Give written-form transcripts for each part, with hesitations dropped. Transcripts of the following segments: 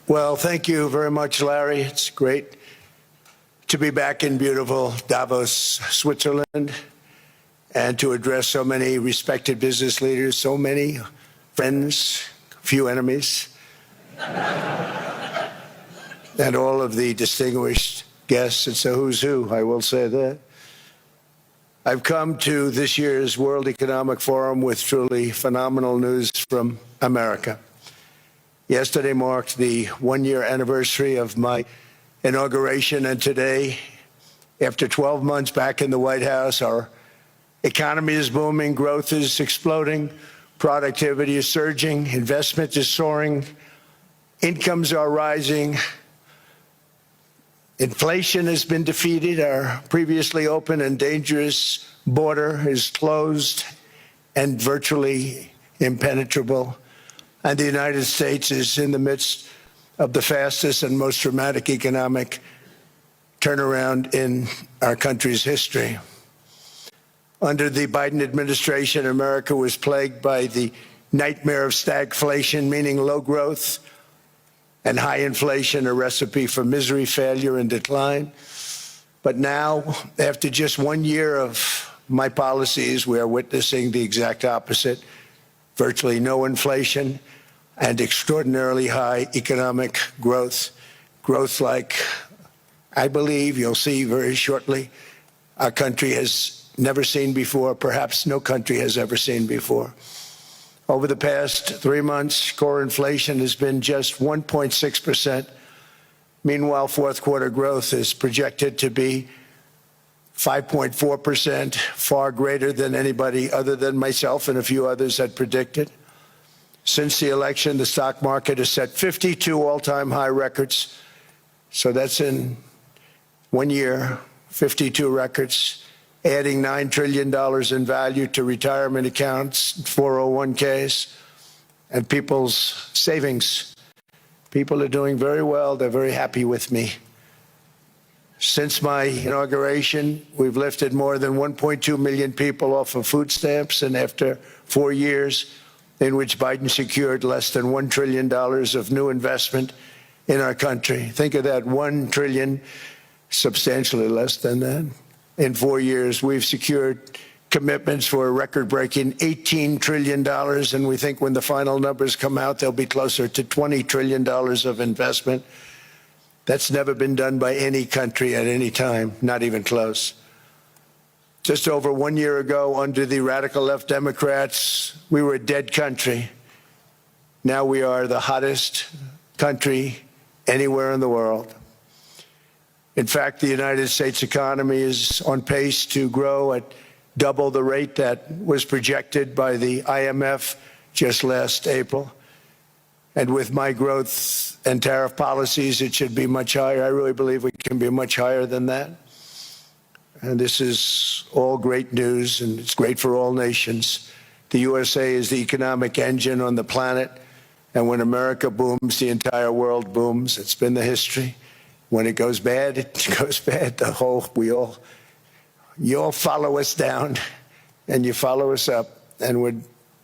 Well, thank you very much, Larry. It's great to be back in beautiful Davos, Switzerland, and to address so many respected business leaders, so many friends, few enemies, and all of the distinguished guests. It's a who's who, I will say that. I've come to this year's World Economic Forum with truly phenomenal news from America. Yesterday marked the one-year anniversary of my inauguration, and today, after 12 months back in the White House, our economy is booming, growth is exploding, productivity is surging, investment is soaring, incomes are rising, inflation has been defeated, our previously open and dangerous border is closed and virtually impenetrable, and the United States is in the midst of the fastest and most dramatic economic turnaround in our country's history. Under the Biden administration, America was plagued by the nightmare of stagflation, meaning low growth and high inflation, a recipe for misery, failure, and decline. But now, after just 1 year of my policies, we are witnessing the exact opposite: virtually no inflation and extraordinarily high economic growth. Growth like, I believe, you'll see very shortly, our country has never seen before, perhaps no country has ever seen before. Over the past 3 months, core inflation has been just 1.6%. Meanwhile, fourth quarter growth is projected to be 5.4%, far greater than anybody other than myself and a few others had predicted. Since the election, the stock market has set 52 all-time high records. So that's in 1 year, 52 records, adding $9 trillion in value to retirement accounts, 401ks, and people's savings. People are doing very well. They're very happy with me. Since my inauguration, we've lifted more than 1.2 million people off of food stamps, and after 4 years in which Biden secured less than $1 trillion of new investment in our country. Think of that, $1 trillion, substantially less than that. In 4 years, we've secured commitments for a record-breaking $18 trillion, and we think when the final numbers come out, they'll be closer to $20 trillion of investment. That's never been done by any country at any time, not even close. Just over 1 year ago, under the radical left Democrats, we were a dead country. Now we are the hottest country anywhere in the world. In fact, the United States economy is on pace to grow at double the rate that was projected by the IMF just last April. And with my growth and tariff policies, it should be much higher. I really believe we can be much higher than that. And this is all great news, and it's great for all nations. The USA is the economic engine on the planet, and when America booms, the entire world booms. It's been the history. When it goes bad, it goes bad. You all follow us down, and you follow us up, and we're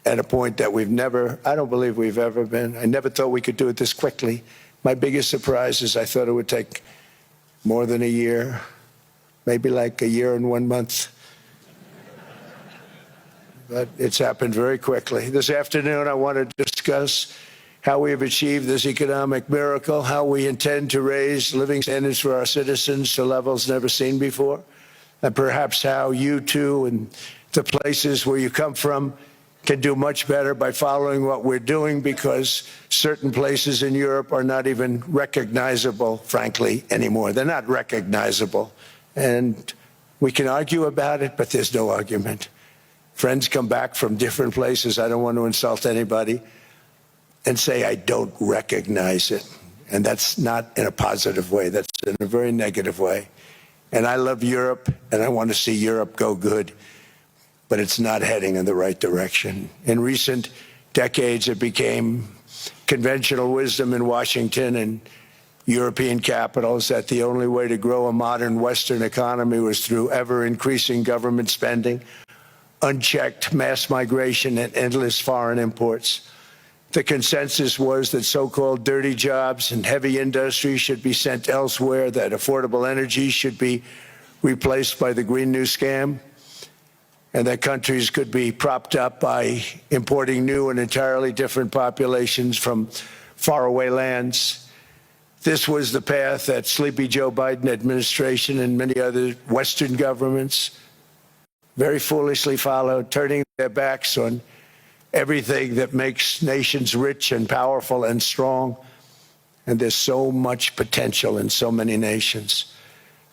at a point that I don't believe we've ever been. I never thought we could do it this quickly. My biggest surprise is I thought it would take more than a year, maybe like a year and 1 month. But it's happened very quickly. This afternoon, I want to discuss how we have achieved this economic miracle, how we intend to raise living standards for our citizens to levels never seen before, and perhaps how you too and the places where you come from can do much better by following what we're doing, because certain places in Europe are not even recognizable, frankly, anymore. They're not recognizable. And we can argue about it, but there's no argument. Friends come back from different places. I don't want to insult anybody and say I don't recognize it. And that's not in a positive way. That's in a very negative way. And I love Europe, and I want to see Europe go good, but it's not heading in the right direction. In recent decades, it became conventional wisdom in Washington and European capitals that the only way to grow a modern Western economy was through ever-increasing government spending, unchecked mass migration, and endless foreign imports. The consensus was that so-called dirty jobs and heavy industry should be sent elsewhere, that affordable energy should be replaced by the Green New Scam, and that countries could be propped up by importing new and entirely different populations from faraway lands. This was the path that sleepy Joe Biden administration and many other Western governments very foolishly followed, turning their backs on everything that makes nations rich and powerful and strong. And there's so much potential in so many nations.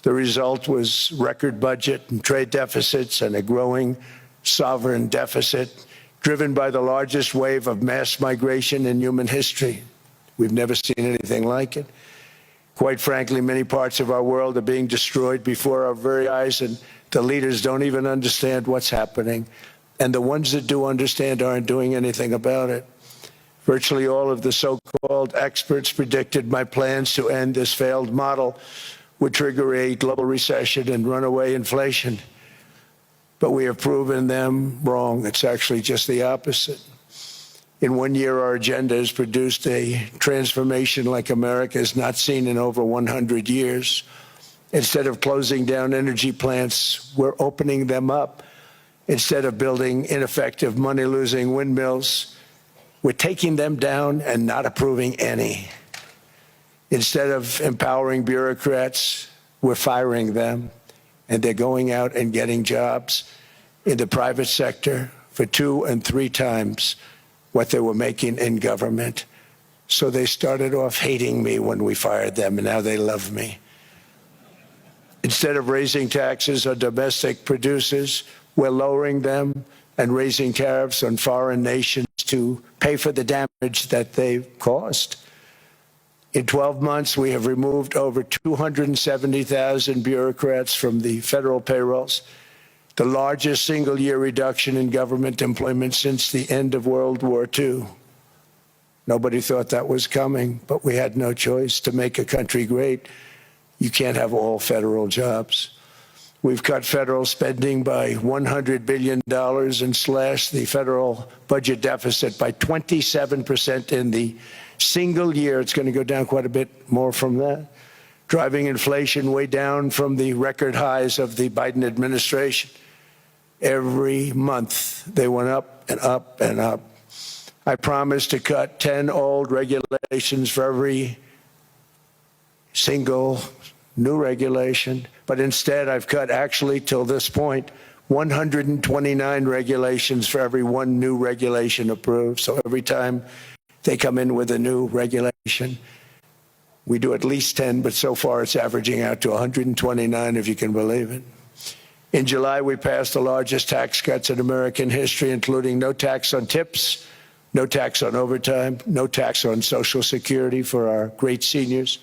The result was record budget and trade deficits and a growing sovereign deficit driven by the largest wave of mass migration in human history. We've never seen anything like it. Quite frankly, many parts of our world are being destroyed before our very eyes, and the leaders don't even understand what's happening. And the ones that do understand aren't doing anything about it. Virtually all of the so-called experts predicted my plans to end this failed model would trigger a global recession and runaway inflation. But we have proven them wrong. It's actually just the opposite. In 1 year, our agenda has produced a transformation like America has not seen in over 100 years. Instead of closing down energy plants, we're opening them up. Instead of building ineffective, money-losing windmills, we're taking them down and not approving any. Instead of empowering bureaucrats, we're firing them, and they're going out and getting jobs in the private sector for 2 and 3 times what they were making in government. So they started off hating me when we fired them, and now they love me. Instead of raising taxes on domestic producers, we're lowering them and raising tariffs on foreign nations to pay for the damage that they've caused. In 12 months, we have removed over 270,000 bureaucrats from the federal payrolls, the largest single-year reduction in government employment since the end of World War II. Nobody thought that was coming, but we had no choice. To make a country great, you can't have all federal jobs. We've cut federal spending by $100 billion and slashed the federal budget deficit by 27% in the single year. It's going to go down quite a bit more from that, driving inflation way down from the record highs of the Biden administration. Every month, they went up and up and up. I promised to cut 10 old regulations for every single new regulation, but instead I've cut, actually till this point, 129 regulations for every 1 new regulation approved. So every time they come in with a new regulation, we do at least 10, but so far it's averaging out to 129, if you can believe it. In July, we passed the largest tax cuts in American history, including no tax on tips, no tax on overtime, no tax on Social Security for our great seniors.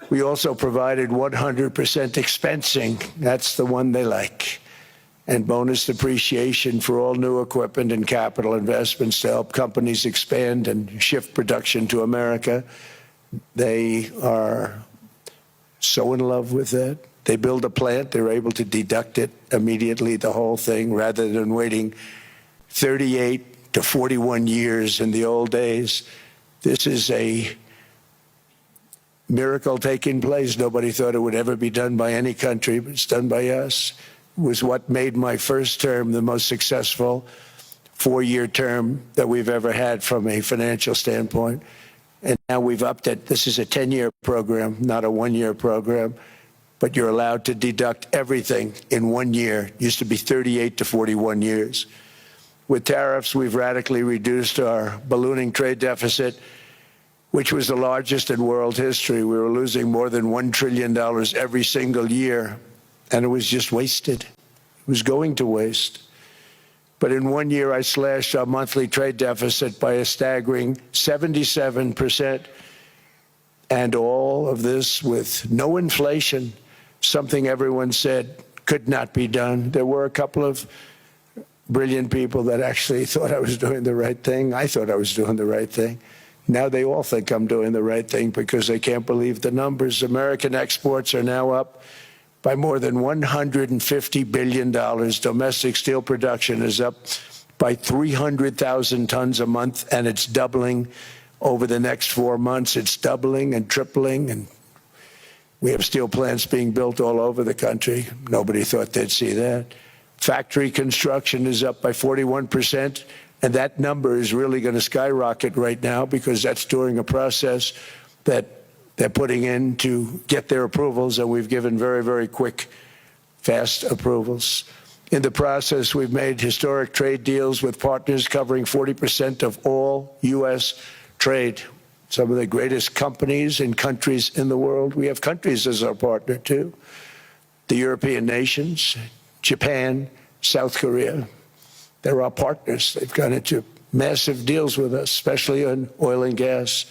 We also provided 100% expensing, that's the one they like, and bonus depreciation for all new equipment and capital investments to help companies expand and shift production to America. They are so in love with that. They build a plant, they're able to deduct it immediately, the whole thing, rather than waiting 38 to 41 years in the old days. This is a miracle taking place. Nobody thought it would ever be done by any country, but it's done by us. It was what made my first term the most successful 4-year term that we've ever had from a financial standpoint. And now we've upped it. This is a 10-year program, not a 1-year program. But you're allowed to deduct everything in 1 year. It used to be 38 to 41 years. With tariffs, we've radically reduced our ballooning trade deficit, which was the largest in world history. We were losing more than $1 trillion every single year, and it was just wasted. It was going to waste. But in 1 year, I slashed our monthly trade deficit by a staggering 77%, and all of this with no inflation, something everyone said could not be done. There were a couple of brilliant people that actually thought I was doing the right thing. I thought I was doing the right thing. Now they all think I'm doing the right thing because they can't believe the numbers. American exports are now up by more than $150 billion. Domestic steel production is up by 300,000 tons a month, and it's doubling over the next 4 months. It's doubling and tripling, and we have steel plants being built all over the country. Nobody thought they'd see that. Factory construction is up by 41%, and that number is really going to skyrocket right now because that's during a process that they're putting in to get their approvals, and we've given very, very quick, fast approvals. In the process, we've made historic trade deals with partners covering 40% of all U.S. trade. Some of the greatest companies and countries in the world. We have countries as our partner, too. The European nations, Japan, South Korea. They're our partners. They've gone into massive deals with us, especially on oil and gas.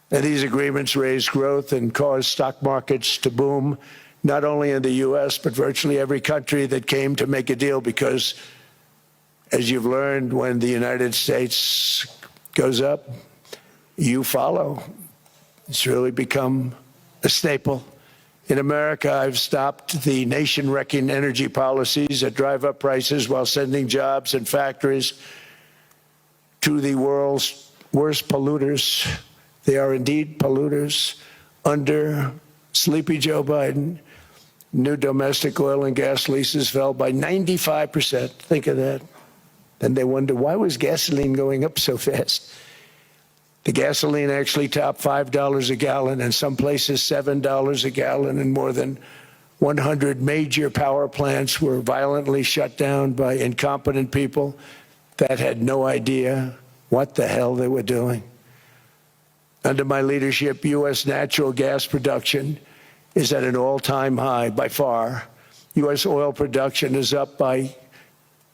And these agreements raise growth and cause stock markets to boom, not only in the U.S., but virtually every country that came to make a deal, because, as you've learned, when the United States goes up, you follow. It's really become a staple. In America, I've stopped the nation-wrecking energy policies that drive up prices while sending jobs and factories to the world's worst polluters. They are indeed polluters. Under sleepy Joe Biden, new domestic oil and gas leases fell by 95%. Think of that. Then they wonder, why was gasoline going up so fast? The gasoline actually topped $5 a gallon, and some places $7 a gallon, and more than 100 major power plants were violently shut down by incompetent people that had no idea what the hell they were doing. Under my leadership, U.S. natural gas production is at an all-time high by far. U.S. oil production is up by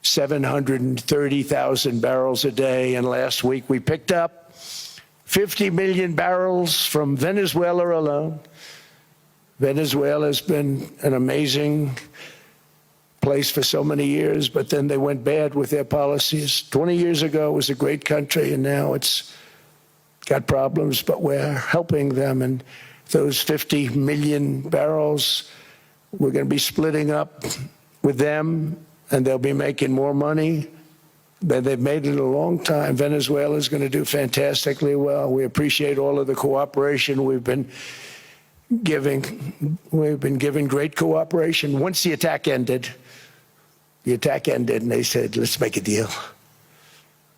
730,000 barrels a day, and last week we picked up 50 million barrels from Venezuela alone. Venezuela has been an amazing place for so many years, but then they went bad with their policies. 20 years ago, it was a great country, and now it's got problems, but we're helping them. And those 50 million barrels, we're going to be splitting up with them, and they'll be making more money than they've made in a long time. Venezuela is going to do fantastically well. We appreciate all of the cooperation we've been giving. We've been giving great cooperation. Once the attack ended, and they said, let's make a deal.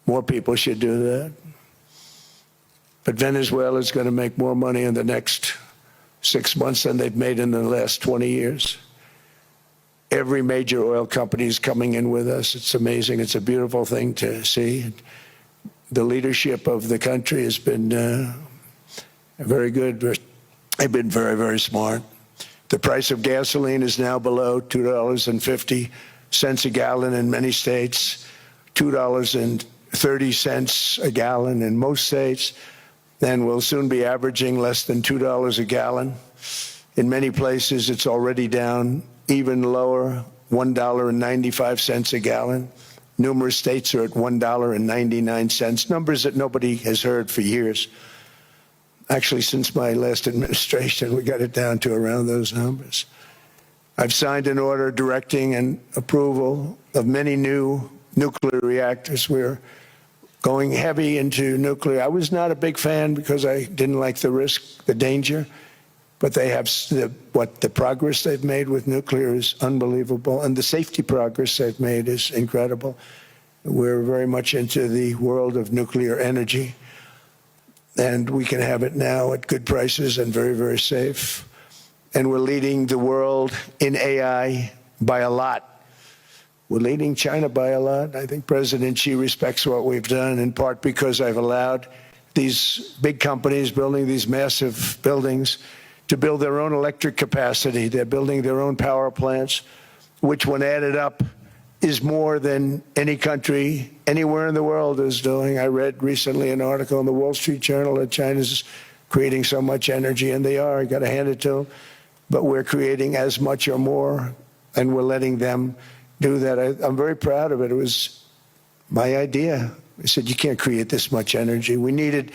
More people should do that. But Venezuela is going to make more money in the next 6 months than they've made in the last 20 years. Every major oil company is coming in with us. It's amazing. It's a beautiful thing to see. The leadership of the country has been very good. They've been very, very smart. The price of gasoline is now below $2.50 a gallon in many states, $2.30 a gallon in most states. Then we'll soon be averaging less than $2 a gallon. In many places, it's already down even lower, $1.95 a gallon. Numerous states are at $1.99, numbers that nobody has heard for years. Actually, since my last administration, we got it down to around those numbers. I've signed an order directing and approval of many new nuclear reactors. We're going heavy into nuclear. I was not a big fan because I didn't like the risk, the danger. But they have the progress they've made with nuclear is unbelievable, and the safety progress they've made is incredible. We're very much into the world of nuclear energy, and we can have it now at good prices and very, very safe. And we're leading the world in AI by a lot. We're leading China by a lot. I think President Xi respects what we've done, in part because I've allowed these big companies building these massive buildings to build their own electric capacity. They're building their own power plants, which when added up is more than any country anywhere in the world is doing. I read recently an article in the Wall Street Journal that China's creating so much energy, and they are. I got to hand it to them. But we're creating as much or more, and we're letting them do that. I'm very proud of it. It was my idea. I said, you can't create this much energy. We needed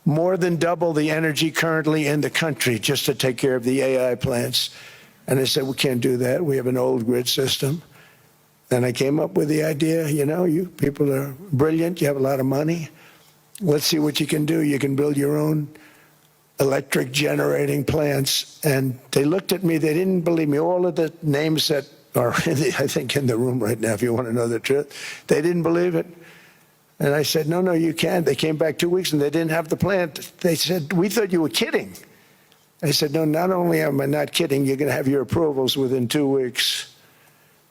more than double the energy currently in the country just to take care of the AI plants. And I said, we can't do that. We have an old grid system. And I came up with the idea, you people are brilliant, you have a lot of money. Let's see what you can do. You can build your own electric generating plants. And they looked at me, they didn't believe me. All of the names that are, I think, in the room right now, if you want to know the truth, they didn't believe it. And I said, no, you can't. They came back 2 weeks and they didn't have the plant. They said, we thought you were kidding. I said, no, not only am I not kidding, you're going to have your approvals within 2 weeks.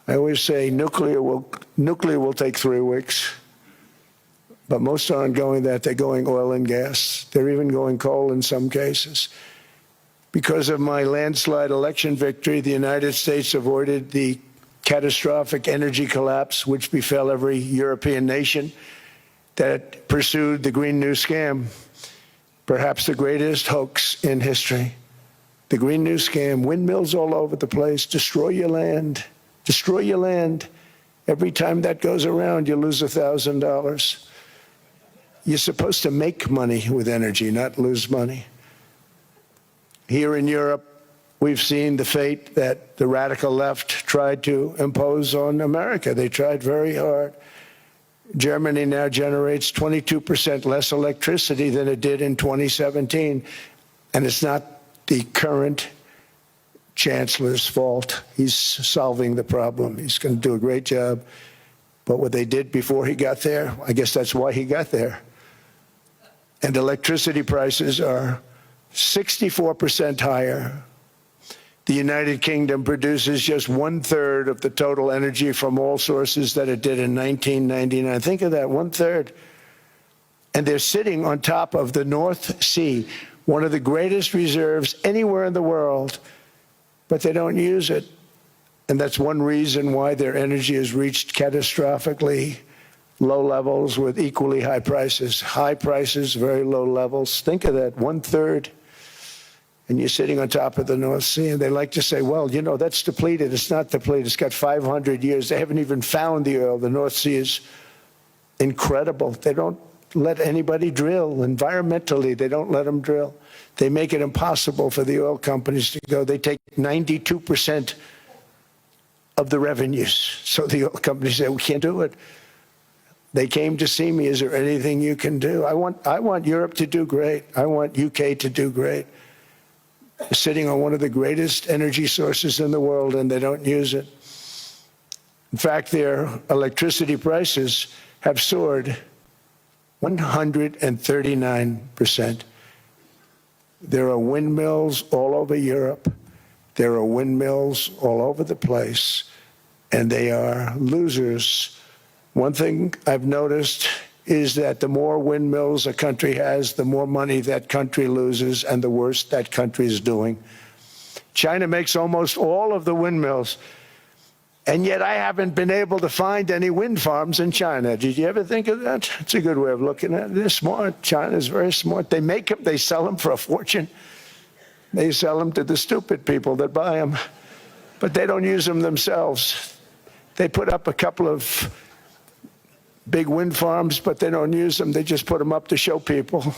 I always say nuclear will take 3 weeks. But most aren't going that. They're going oil and gas. They're even going coal in some cases. Because of my landslide election victory, the United States avoided the catastrophic energy collapse which befell every European nation that pursued the Green New Scam, perhaps the greatest hoax in history. The Green New Scam, windmills all over the place, destroy your land, destroy your land. Every time that goes around, you lose $1,000. You're supposed to make money with energy, not lose money. Here in Europe, we've seen the fate that the radical left tried to impose on America. They tried very hard. Germany now generates 22% less electricity than it did in 2017. And it's not the current chancellor's fault. He's solving the problem. He's going to do a great job. But what they did before he got there, I guess that's why he got there. And electricity prices are 64% higher. The United Kingdom produces just 1/3 of the total energy from all sources that it did in 1999. Think of that, 1/3. And they're sitting on top of the North Sea, one of the greatest reserves anywhere in the world, but they don't use it. And that's one reason why their energy has reached catastrophically low levels with equally high prices. High prices, very low levels. Think of that, 1/3. And you're sitting on top of the North Sea, and they like to say, well, that's depleted. It's not depleted. It's got 500 years. They haven't even found the oil. The North Sea is incredible. They don't let anybody drill. Environmentally, they don't let them drill. They make it impossible for the oil companies to go. They take 92% of the revenues. So the oil companies say, we can't do it. They came to see me. Is there anything you can do? I want Europe to do great. I want UK to do great. They're sitting on one of the greatest energy sources in the world, and they don't use it. In fact, their electricity prices have soared 139%. There are windmills all over Europe. There are windmills all over the place, and they are losers. One thing I've noticed is that the more windmills a country has, the more money that country loses and the worse that country is doing. China makes almost all of the windmills, and yet I haven't been able to find any wind farms in China. Did you ever think of that? It's a good way of looking at it. They're smart. China's very smart. They make them, they sell them for a fortune. They sell them to the stupid people that buy them, but they don't use them themselves. They put up a couple of big wind farms, but they don't use them. They just put them up to show people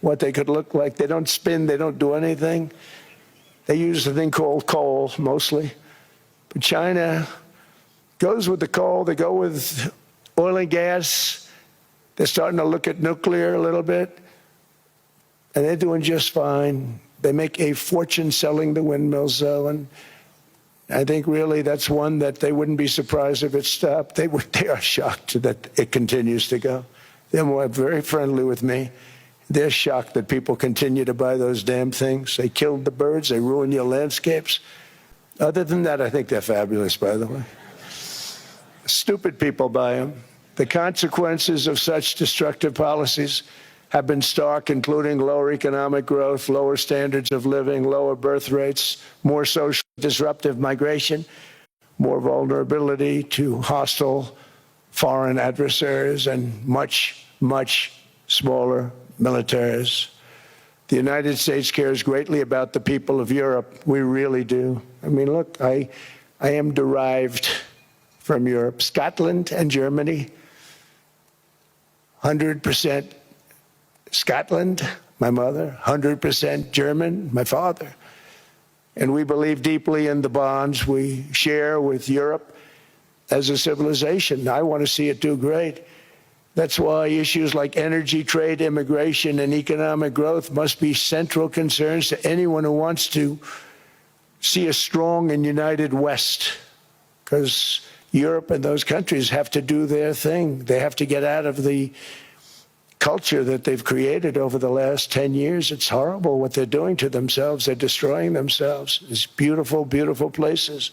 what they could look like. They don't spin. They don't do anything. They use a thing called coal, mostly. But China goes with the coal. They go with oil and gas. They're starting to look at nuclear a little bit. And they're doing just fine. They make a fortune selling the windmills, though, and I think really that's one that they wouldn't be surprised if it stopped. They are shocked that it continues to go. They're very friendly with me. They're shocked that people continue to buy those damn things. They killed the birds. They ruin your landscapes. Other than that, I think they're fabulous, by the way. Stupid people buy them. The consequences of such destructive policies have been stark, including lower economic growth, lower standards of living, lower birth rates, more social disruptive migration, more vulnerability to hostile foreign adversaries, and much, much smaller militaries. The United States cares greatly about the people of Europe. We really do. I mean, look, I am derived from Europe. Scotland and Germany, 100% Scotland, my mother, 100% German, my father. And we believe deeply in the bonds we share with Europe. as a civilization. I want to see it do great. That's why issues like energy, trade, immigration, and economic growth must be central concerns to anyone who wants to see a strong and united West, because Europe and those countries have to do their thing. They have to get out of the culture that they've created over the last 10 years. It's horrible what they're doing to themselves. They're destroying themselves. These beautiful, beautiful places.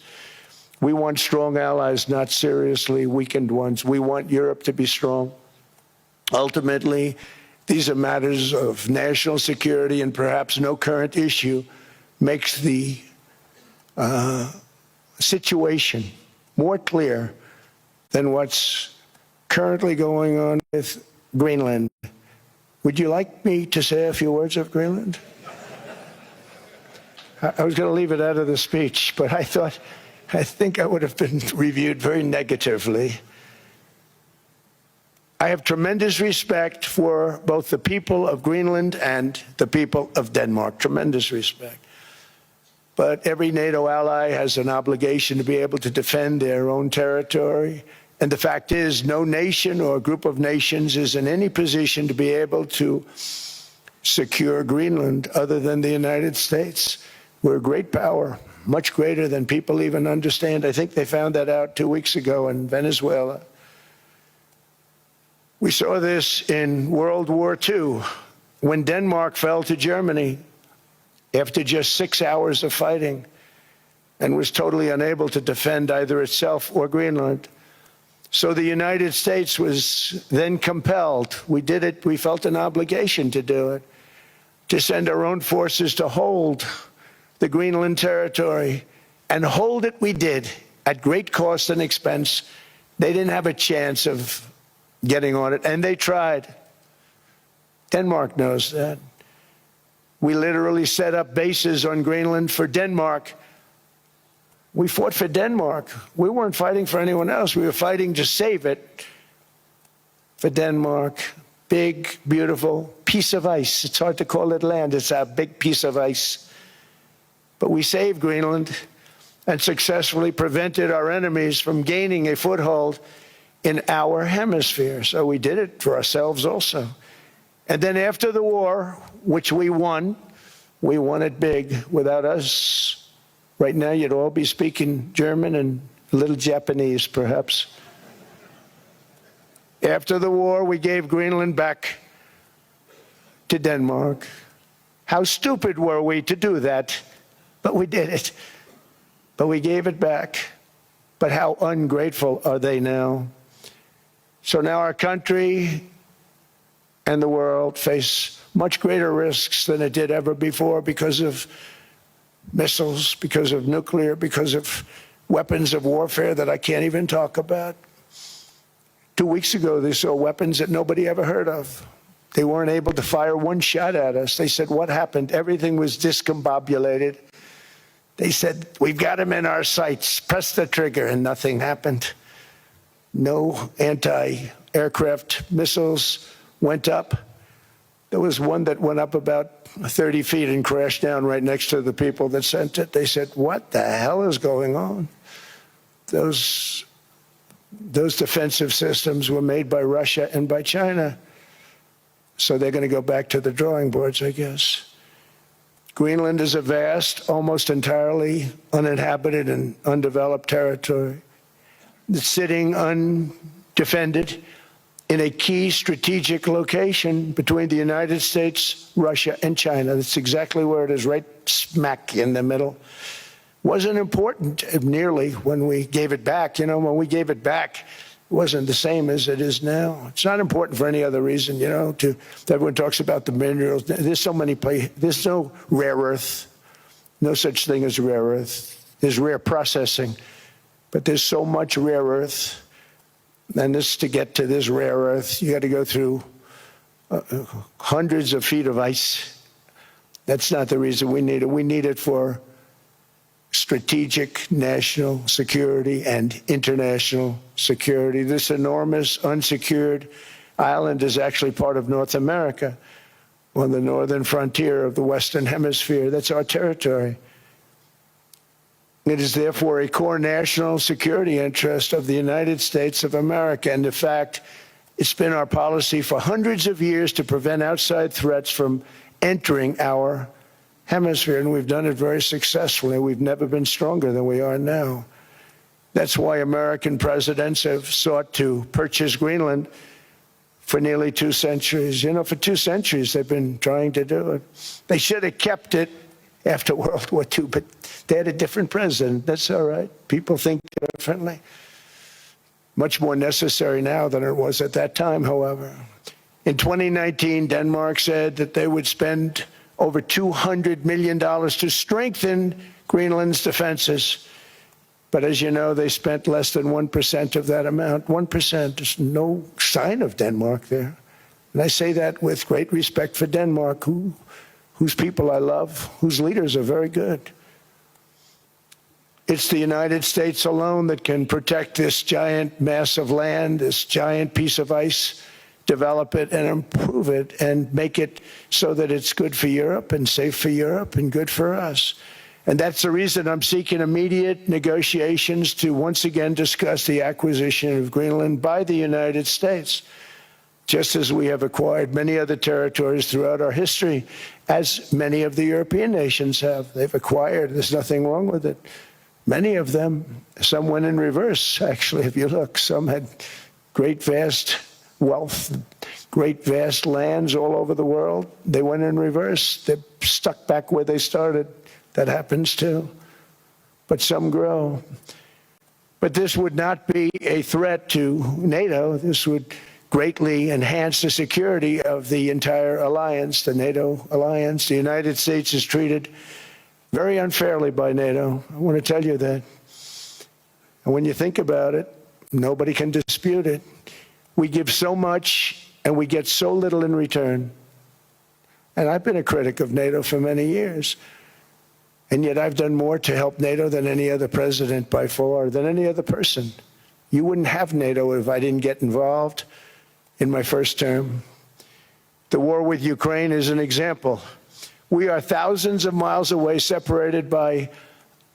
We want strong allies, not seriously weakened ones. We want Europe to be strong. Ultimately, these are matters of national security, and perhaps no current issue makes the situation more clear than what's currently going on with Greenland. Would you like me to say a few words of Greenland? I was going to leave it out of the speech, but I think I would have been reviewed very negatively. I have tremendous respect for both the people of Greenland and the people of Denmark, tremendous respect. But every NATO ally has an obligation to be able to defend their own territory. And the fact is, no nation or group of nations is in any position to be able to secure Greenland other than the United States. We're a great power, much greater than people even understand. I think they found that out 2 weeks ago in Venezuela. We saw this in World War II, when Denmark fell to Germany after just 6 hours of fighting and was totally unable to defend either itself or Greenland. So the United States was then compelled, we did it, we felt an obligation to do it, to send our own forces to hold the Greenland territory. And hold it we did, at great cost and expense. They didn't have a chance of getting on it, and they tried. Denmark knows that. We literally set up bases on Greenland for Denmark. We fought for Denmark. We weren't fighting for anyone else. We were fighting to save it for Denmark. Big, beautiful piece of ice. It's hard to call it land. It's a big piece of ice. But we saved Greenland and successfully prevented our enemies from gaining a foothold in our hemisphere. So we did it for ourselves also. And then after the war, which we won it big. Without us, right now you'd all be speaking German and a little Japanese, perhaps. After the war, we gave Greenland back to Denmark. How stupid were we to do that? But we did it. But we gave it back. But how ungrateful are they now? So now our country and the world face much greater risks than it did ever before because of missiles, because of nuclear, because of weapons of warfare that I can't even talk about. 2 weeks ago, they saw weapons that nobody ever heard of. They weren't able to fire one shot at us. They said, what happened? Everything was discombobulated. They said, we've got them in our sights. Press the trigger, and nothing happened. No anti-aircraft missiles went up. There was one that went up about 30 feet and crashed down right next to the people that sent it. They said, what the hell is going on? Those defensive systems were made by Russia and by China. So they're going to go back to the drawing boards, I guess. Greenland is a vast, almost entirely uninhabited and undeveloped territory. It's sitting undefended in a key strategic location between the United States, Russia, and China. That's exactly where it is, right smack in the middle. Wasn't important nearly when we gave it back. You know, when we gave it back, it wasn't the same as it is now. It's not important for any other reason, you know, everyone talks about the minerals. There's so many places. There's no rare earth, no such thing as rare earth. There's rare processing, but there's so much rare earth. And this, to get to this rare earth, you got to go through hundreds of feet of ice. That's not the reason we need it. We need it for strategic national security and international security. This enormous unsecured island is actually part of North America, on the northern frontier of the Western Hemisphere. That's our territory. It is therefore a core national security interest of the United States of America. And in fact, it's been our policy for hundreds of years to prevent outside threats from entering our hemisphere, and we've done it very successfully. We've never been stronger than we are now. That's why American presidents have sought to purchase Greenland for nearly 2 centuries. You know, for 2 centuries they've been trying to do it. They should have kept it after World War II, but they had a different president. That's all right. People think differently. Much more necessary now than it was at that time, however. In 2019, Denmark said that they would spend over $200 million to strengthen Greenland's defenses. But as you know, they spent less than 1% of that amount. 1%. There's no sign of Denmark there. And I say that with great respect for Denmark, whose people I love, whose leaders are very good. It's the United States alone that can protect this giant mass of land, this giant piece of ice, develop it and improve it and make it so that it's good for Europe and safe for Europe and good for us. And that's the reason I'm seeking immediate negotiations to once again discuss the acquisition of Greenland by the United States, just as we have acquired many other territories throughout our history, as many of the European nations have. They've acquired, there's nothing wrong with it. Many of them, some went in reverse, actually, if you look. Some had great, vast wealth, great, vast lands all over the world. They went in reverse. They're stuck back where they started. That happens too. But some grow. But this would not be a threat to NATO. This would greatly enhance the security of the entire alliance, the NATO alliance. The United States is treated very unfairly by NATO. I want to tell you that. And when you think about it, nobody can dispute it. We give so much and we get so little in return. And I've been a critic of NATO for many years. And yet I've done more to help NATO than any other president by far, than any other person. You wouldn't have NATO if I didn't get involved in my first term. The war with Ukraine is an example. We are thousands of miles away, separated by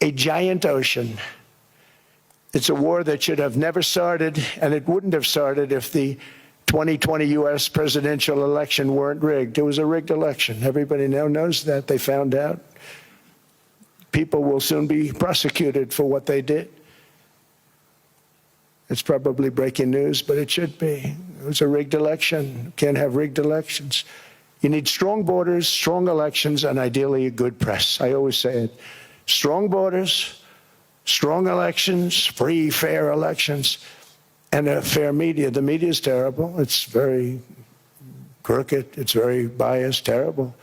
a giant ocean. It's a war that should have never started, and it wouldn't have started if the 2020 U.S. presidential election weren't rigged. It was a rigged election. Everybody now knows that. They found out. People will soon be prosecuted for what they did. It's probably breaking news, but it should be. It was a rigged election. You can't have rigged elections. You need strong borders, strong elections, and ideally a good press. I always say it. Strong borders, strong elections, free, fair elections, and a fair media. The media is terrible. It's very crooked. It's very biased, terrible.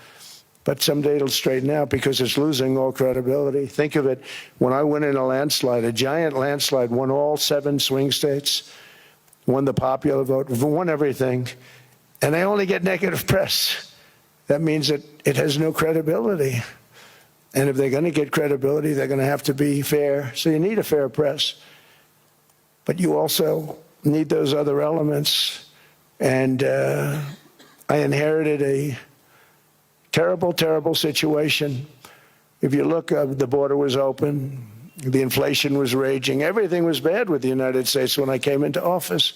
But someday it'll straighten out because it's losing all credibility. Think of it. When I win in a landslide, a giant landslide, won all 7 swing states, won the popular vote, won everything, and I only get negative press. That means that it has no credibility. And if they're going to get credibility, they're going to have to be fair. So you need a fair press. But you also need those other elements. And I inherited a terrible, terrible situation. If you look, the border was open. The inflation was raging. Everything was bad with the United States when I came into office.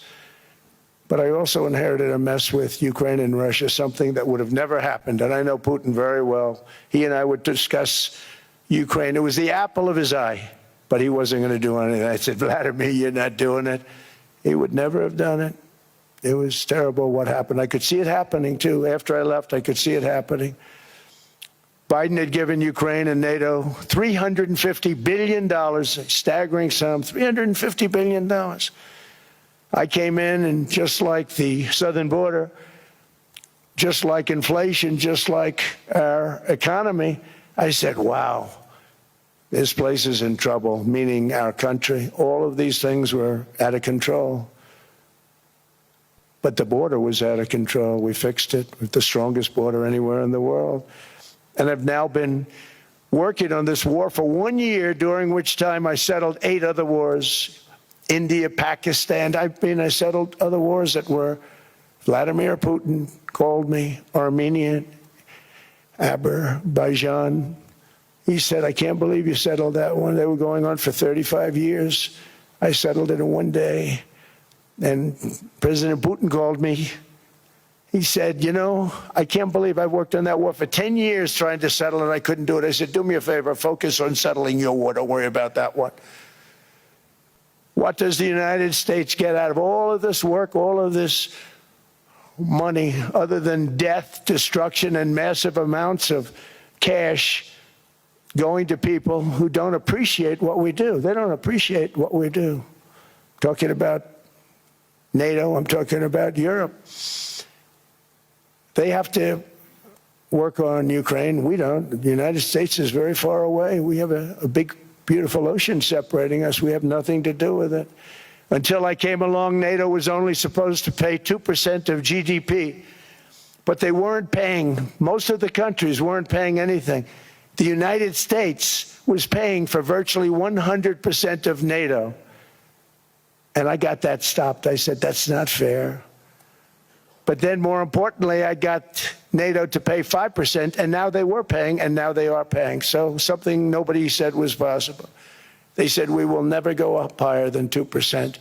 But I also inherited a mess with Ukraine and Russia, something that would have never happened. And I know Putin very well. He and I would discuss Ukraine. It was the apple of his eye, but he wasn't going to do anything. I said, Vladimir, you're not doing it. He would never have done it. It was terrible what happened. I could see it happening, too. After I left, I could see it happening. Biden had given Ukraine and NATO $350 billion, a staggering sum, $350 billion. I came in, and just like the southern border, just like inflation, just like our economy, I said, wow, this place is in trouble, meaning our country. All of these things were out of control. But the border was out of control. We fixed it with the strongest border anywhere in the world. And I've now been working on this war for 1 year, during which time I settled 8 other wars. India, Pakistan. I settled other wars that were Vladimir Putin called me, Armenia, Azerbaijan, He said, I can't believe you settled that one. They were going on for 35 years. I settled it in one day. And President Putin called me. He said, you know, I can't believe I worked on that war for 10 years trying to settle it. I couldn't do it. I said, do me a favor, focus on settling your war. Don't worry about that one. What does the United States get out of all of this work, all of this money, other than death, destruction, and massive amounts of cash going to people who don't appreciate what we do? They don't appreciate what we do. I'm talking about NATO. I'm talking about Europe. They have to work on Ukraine. We don't. The United States is very far away. We have a big, beautiful ocean separating us. We have nothing to do with it. Until I came along, NATO was only supposed to pay 2% of GDP. But they weren't paying. Most of the countries weren't paying anything. The United States was paying for virtually 100% of NATO. And I got that stopped. I said, that's not fair. But then, more importantly, I got NATO to pay 5%, and now they were paying, and now they are paying. So something nobody said was possible. They said, we will never go up higher than 2%.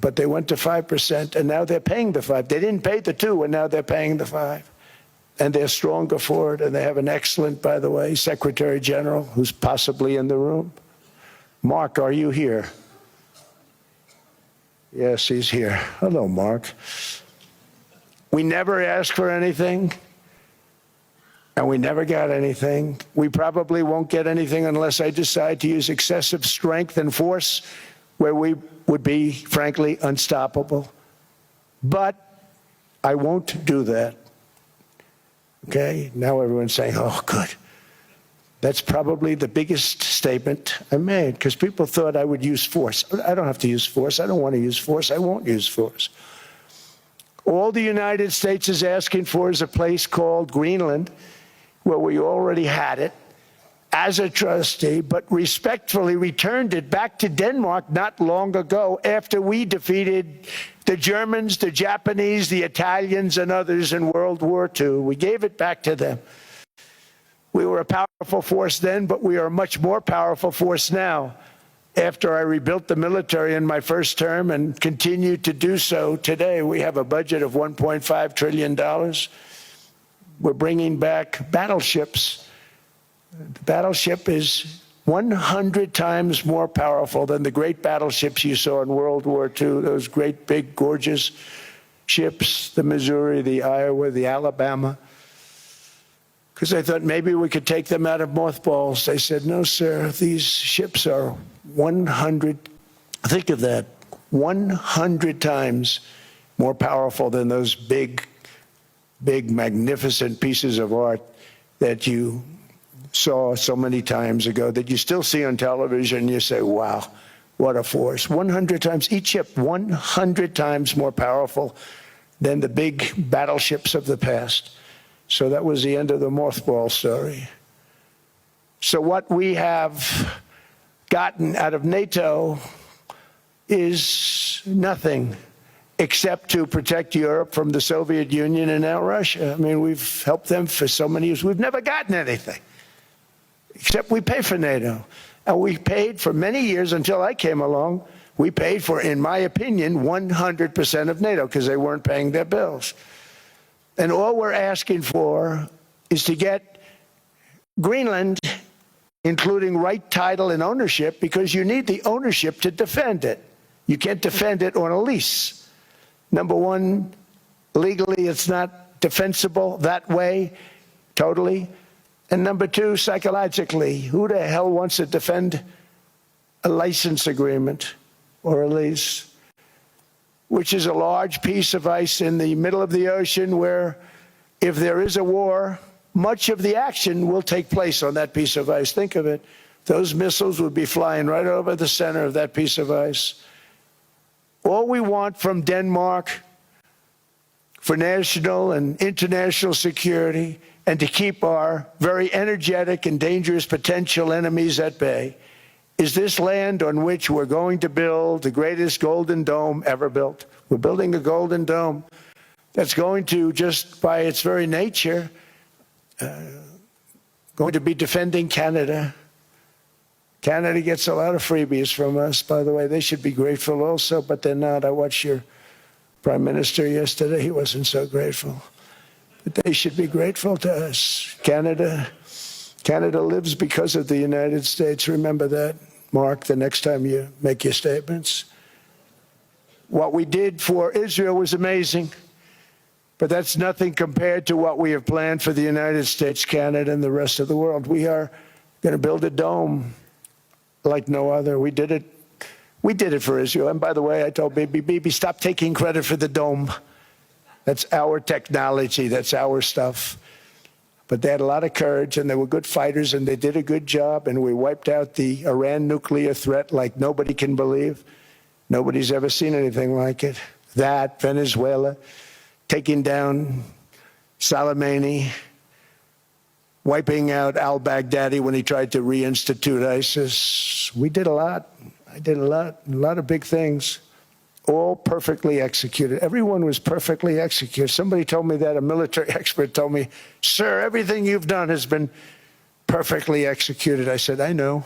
But they went to 5%, and now they're paying the 5. They didn't pay the 2, and now they're paying the 5. And they're stronger for it, and they have an excellent, by the way, Secretary General, who's possibly in the room. Mark, are you here? Yes, he's here. Hello, Mark. We never asked for anything, and we never got anything. We probably won't get anything unless I decide to use excessive strength and force, where we would be, frankly, unstoppable. But I won't do that. Okay? Now everyone's saying, oh, good. That's probably the biggest statement I made, because people thought I would use force. I don't have to use force. I don't want to use force. I won't use force. All the United States is asking for is a place called Greenland, where we already had it as a trustee, but respectfully returned it back to Denmark not long ago after we defeated the Germans, the Japanese, the Italians, and others in World War II. We gave it back to them. We were a powerful force then, but we are a much more powerful force now. After I rebuilt the military in my first term and continue to do so today, we have a budget of $1.5 trillion. We're bringing back battleships. The battleship is 100 times more powerful than the great battleships you saw in World War II, those great, big, gorgeous ships, the Missouri, the Iowa, the Alabama. Because I thought maybe we could take them out of mothballs. They said, no, sir, these ships are 100, think of that, 100 times more powerful than those big, magnificent pieces of art that you saw so many times ago, that you still see on television. You say, wow, what a force. 100 times, each ship 100 times more powerful than the big battleships of the past. So that was the end of the mothball story. So what we have gotten out of NATO is nothing except to protect Europe from the Soviet Union and now Russia. I mean, we've helped them for so many years. We've never gotten anything, except we pay for NATO. And we paid for many years until I came along. We paid for, in my opinion, 100% of NATO because they weren't paying their bills. And all we're asking for is to get Greenland, including right title and ownership, because you need the ownership to defend it. You can't defend it on a lease. Number one, legally it's not defensible that way, totally. And number two, psychologically, who the hell wants to defend a license agreement or a lease, which is a large piece of ice in the middle of the ocean where, if there is a war, much of the action will take place on that piece of ice. Think of it. Those missiles would be flying right over the center of that piece of ice. All we want from Denmark for national and international security and to keep our very energetic and dangerous potential enemies at bay is this land on which we're going to build the greatest golden dome ever built. We're building a golden dome that's going to, just by its very nature, going to be defending Canada. Canada gets a lot of freebies from us, by the way. They should be grateful also, but they're not. I watched your Prime Minister yesterday. He wasn't so grateful. But they should be grateful to us. Canada lives because of the United States. Remember that, Mark, the next time you make your statements. What we did for Israel was amazing, but that's nothing compared to what we have planned for the United States, Canada, and the rest of the world. We are going to build a dome like no other. We did it for Israel. And by the way, I told Bibi, stop taking credit for the dome. That's our technology. That's our stuff. But they had a lot of courage, and they were good fighters, and they did a good job, and we wiped out the Iran nuclear threat like nobody can believe. Nobody's ever seen anything like it. That, Venezuela, taking down Soleimani, wiping out al-Baghdadi when he tried to reinstitute ISIS. We did a lot. I did a lot of big things, all perfectly executed. Everyone was perfectly executed. Somebody told me that, a military expert told me, sir, everything you've done has been perfectly executed. I said, I know.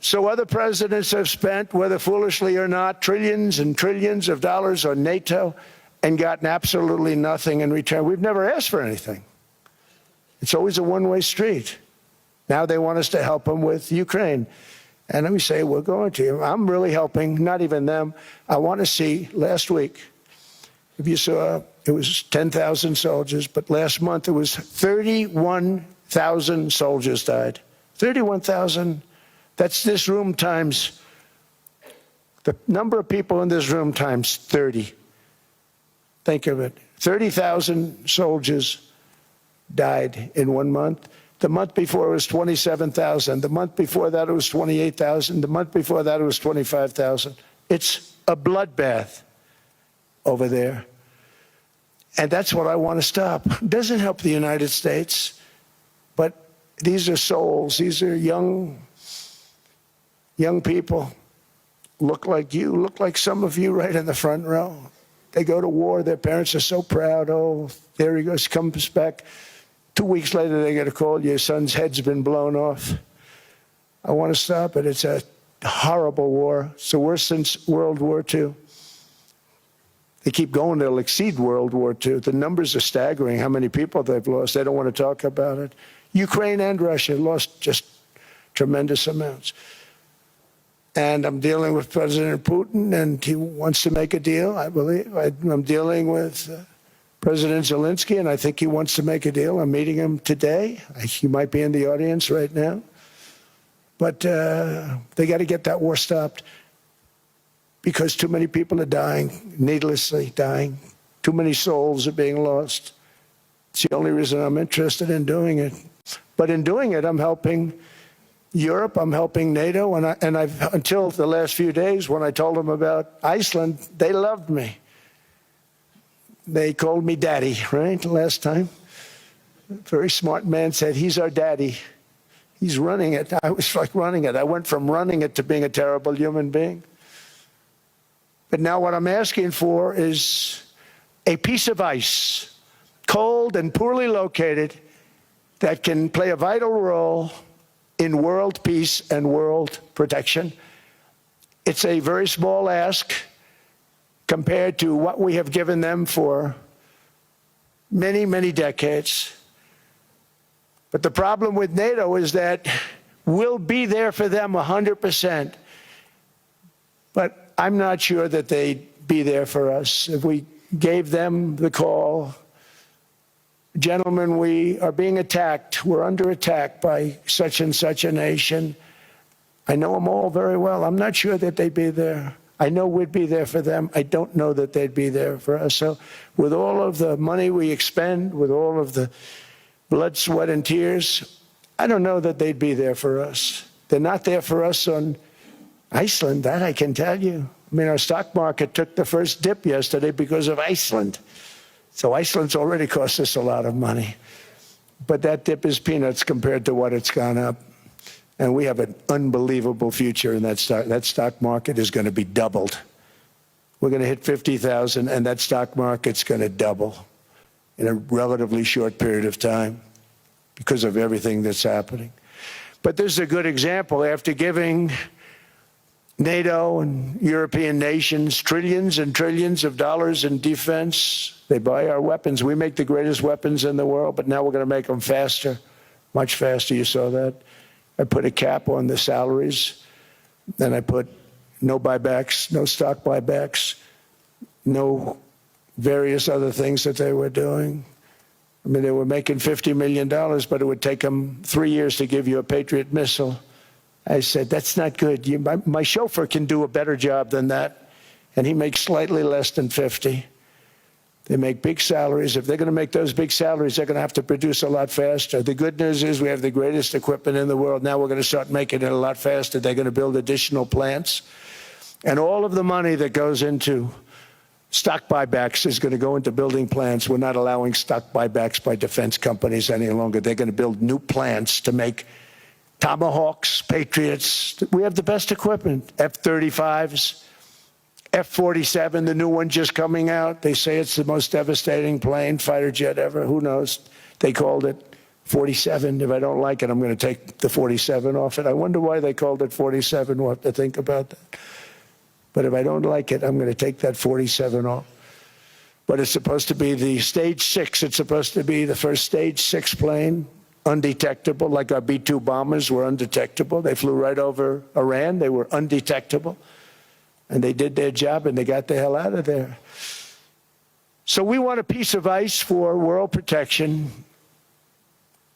So other presidents have spent, whether foolishly or not, trillions and trillions of dollars on NATO and gotten absolutely nothing in return. We've never asked for anything. It's always a one-way street. Now they want us to help them with Ukraine. And let me say, we're going to. I'm really helping, not even them. I want to see, last week, if you saw, it was 10,000 soldiers, but last month it was 31,000 soldiers died. 31,000. That's this room times, the number of people in this room times 30. Think of it. 30,000 soldiers died in 1 month. The month before it was 27,000. The month before that it was 28,000. The month before that it was 25,000. It's a bloodbath over there. And that's what I want to stop. It doesn't help the United States, but these are souls. These are young people, look like you, look like some of you right in the front row. They go to war. Their parents are so proud. Oh, there he goes, comes back. 2 weeks later, they get a call. Your son's head's been blown off. I want to stop it. It's a horrible war. It's the worst since World War II. They keep going. They'll exceed World War II. The numbers are staggering, how many people they've lost. They don't want to talk about it. Ukraine and Russia lost just tremendous amounts. And I'm dealing with President Putin, and he wants to make a deal, I believe. I'm dealing with President Zelensky, and I think he wants to make a deal. I'm meeting him today. He might be in the audience right now. But they got to get that war stopped because too many people are dying, needlessly dying. Too many souls are being lost. It's the only reason I'm interested in doing it. But in doing it, I'm helping Europe, I'm helping NATO, and I've until the last few days when I told them about Iceland, they loved me. They called me daddy, right, last time. A very smart man said, he's our daddy. He's running it. I was like running it. I went from running it to being a terrible human being. But now what I'm asking for is a piece of ice, cold and poorly located, that can play a vital role in world peace and world protection. It's a very small ask compared to what we have given them for many, many decades. But the problem with NATO is that we'll be there for them 100%. But I'm not sure that they'd be there for us. If we gave them the call, gentlemen, we are being attacked. We're under attack by such and such a nation. I know them all very well. I'm not sure that they'd be there. I know we'd be there for them. I don't know that they'd be there for us. So with all of the money we expend, with all of the blood, sweat, and tears, I don't know that they'd be there for us. They're not there for us on Iceland, that I can tell you. I mean, our stock market took the first dip yesterday because of Iceland. So Iceland's already cost us a lot of money. But that dip is peanuts compared to what it's gone up. And we have an unbelievable future in that stock. That stock market is going to be doubled. We're going to hit 50,000, and that stock market's going to double in a relatively short period of time. because of everything that's happening. But this is a good example. After giving NATO and European nations trillions and trillions of dollars in defense, they buy our weapons. We make the greatest weapons in the world, but now we're going to make them faster, much faster. You saw that. I put a cap on the salaries. Then I put no buybacks, no stock buybacks, no various other things that they were doing. I mean, they were making $50 million, but it would take them 3 years to give you a Patriot missile. I said, that's not good. My chauffeur can do a better job than that, and he makes slightly less than 50. They make big salaries. If they're going to make those big salaries, they're going to have to produce a lot faster. The good news is we have the greatest equipment in the world. Now we're going to start making it a lot faster. They're going to build additional plants. And all of the money that goes into stock buybacks is going to go into building plants. We're not allowing stock buybacks by defense companies any longer. They're going to build new plants to make Tomahawks, Patriots. We have the best equipment, F-35s, F-47, the new one just coming out. They say it's the most devastating plane, fighter jet ever. Who knows? They called it 47. If I don't like it, I'm going to take the 47 off it. I wonder why they called it 47. We'll have to think about that. But if I don't like it, I'm going to take that 47 off. But it's supposed to be the Stage 6. It's supposed to be the first Stage 6 plane, undetectable, like our B-2 bombers were undetectable. They flew right over Iran. They were undetectable. And they did their job, and they got the hell out of there. So we want a piece of ice for world protection,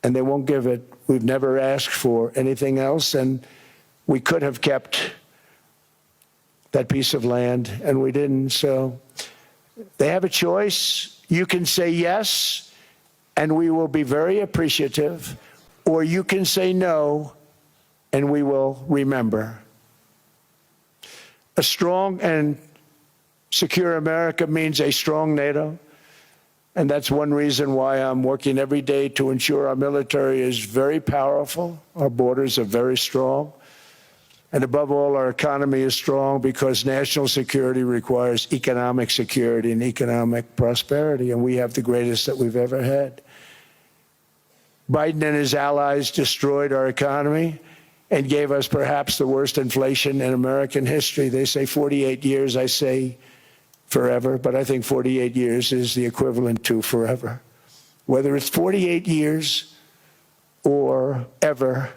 and they won't give it. We've never asked for anything else, and we could have kept that piece of land, and we didn't. So they have a choice. You can say yes, and we will be very appreciative, or you can say no, and we will remember. A strong and secure America means a strong NATO, and that's one reason why I'm working every day to ensure our military is very powerful, our borders are very strong, and above all, our economy is strong, because national security requires economic security and economic prosperity, and we have the greatest that we've ever had. Biden and his allies destroyed our economy and gave us perhaps the worst inflation in American history. They say 48 years, I say forever, but I think 48 years is the equivalent to forever. Whether it's 48 years or ever,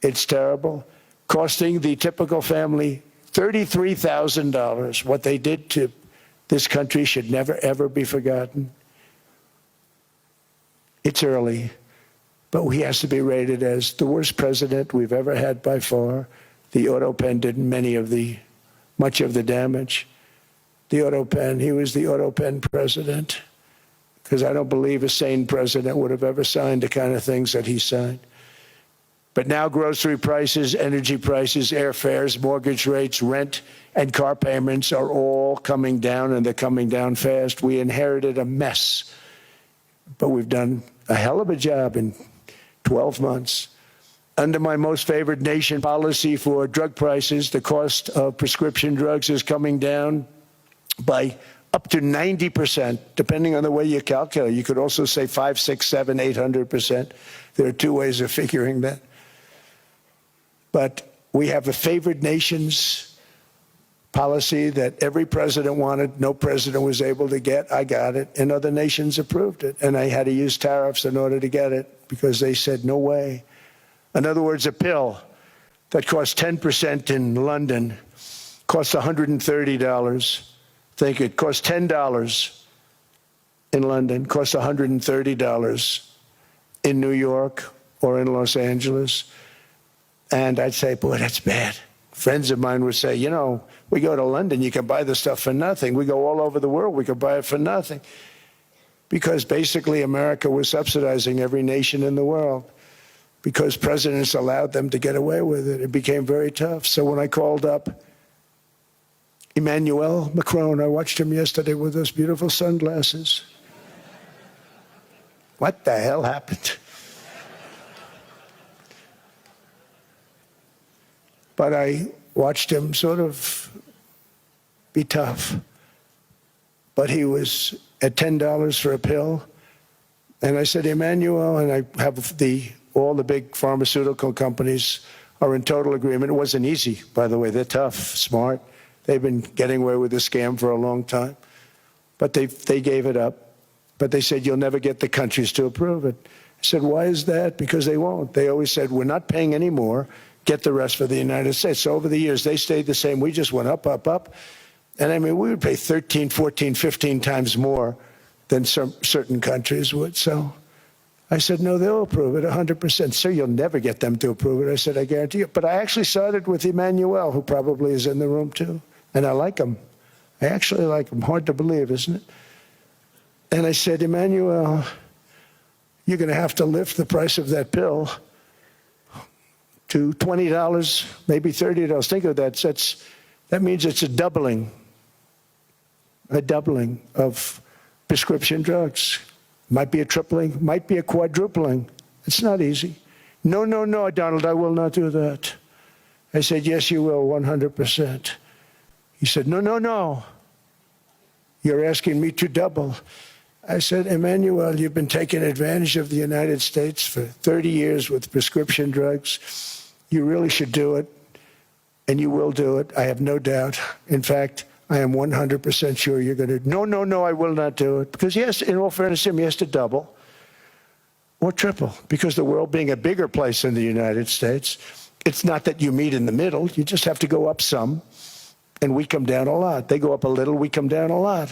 it's terrible, costing the typical family $33,000. What they did to this country should never, ever be forgotten. It's early, but he has to be rated as the worst president we've ever had by far. The auto pen did much of the damage. The auto pen, he was the auto pen president, because I don't believe a sane president would have ever signed the kind of things that he signed. But now grocery prices, energy prices, airfares, mortgage rates, rent, and car payments are all coming down, and they're coming down fast. We inherited a mess, but we've done a hell of a job in 12 months. Under my most favored nation policy for drug prices, the cost of prescription drugs is coming down by up to 90%, depending on the way you calculate. You could also say 5, 6, 7, 800%. There are two ways of figuring that. But we have a favored nations policy that every president wanted, no president was able to get. I got it, and other nations approved it. And I had to use tariffs in order to get it, because they said, no way. In other words, a pill that costs 10% in London costs $130. Think it costs $10 in London, costs $130 in New York or in Los Angeles. And I'd say, boy, that's bad. Friends of mine would say, you know, we go to London, you can buy the stuff for nothing. We go all over the world, we can buy it for nothing. Because basically America was subsidizing every nation in the world, because presidents allowed them to get away with it. It became very tough. So when I called up Emmanuel Macron, I watched him yesterday with those beautiful sunglasses. What the hell happened? But I watched him sort of be tough. But he was at $10 for a pill. And I said, Emmanuel, and I have all the big pharmaceutical companies are in total agreement. It wasn't easy, by the way. They're tough, smart. They've been getting away with this scam for a long time. But they gave it up. But they said, you'll never get the countries to approve it. I said, why is that? Because they won't. They always said, we're not paying any more. Get the rest for the United States. So over the years, they stayed the same. We just went up, up, up. And I mean, we would pay 13, 14, 15 times more than certain countries would. So I said, no, they'll approve it 100%. Sir, you'll never get them to approve it. I said, I guarantee you. But I actually started with Emmanuel, who probably is in the room too. And I like him. I actually like him. Hard to believe, isn't it? And I said, Emmanuel, you're going to have to lift the price of that pill to $20, maybe $30. Think of that. That means it's a doubling of prescription drugs. Might be a tripling, might be a quadrupling. It's not easy. No, no, no, Donald, I will not do that. I said, yes, you will, 100%. He said, no, no, no. You're asking me to double. I said, Emmanuel, you've been taking advantage of the United States for 30 years with prescription drugs. You really should do it, and you will do it. I have no doubt. In fact, I am 100% sure you're going to. No, no, no, I will not do it. Because, yes, in all fairness to him, he has to double or triple. Because the world being a bigger place than the United States, it's not that you meet in the middle. You just have to go up some, and we come down a lot. They go up a little, we come down a lot.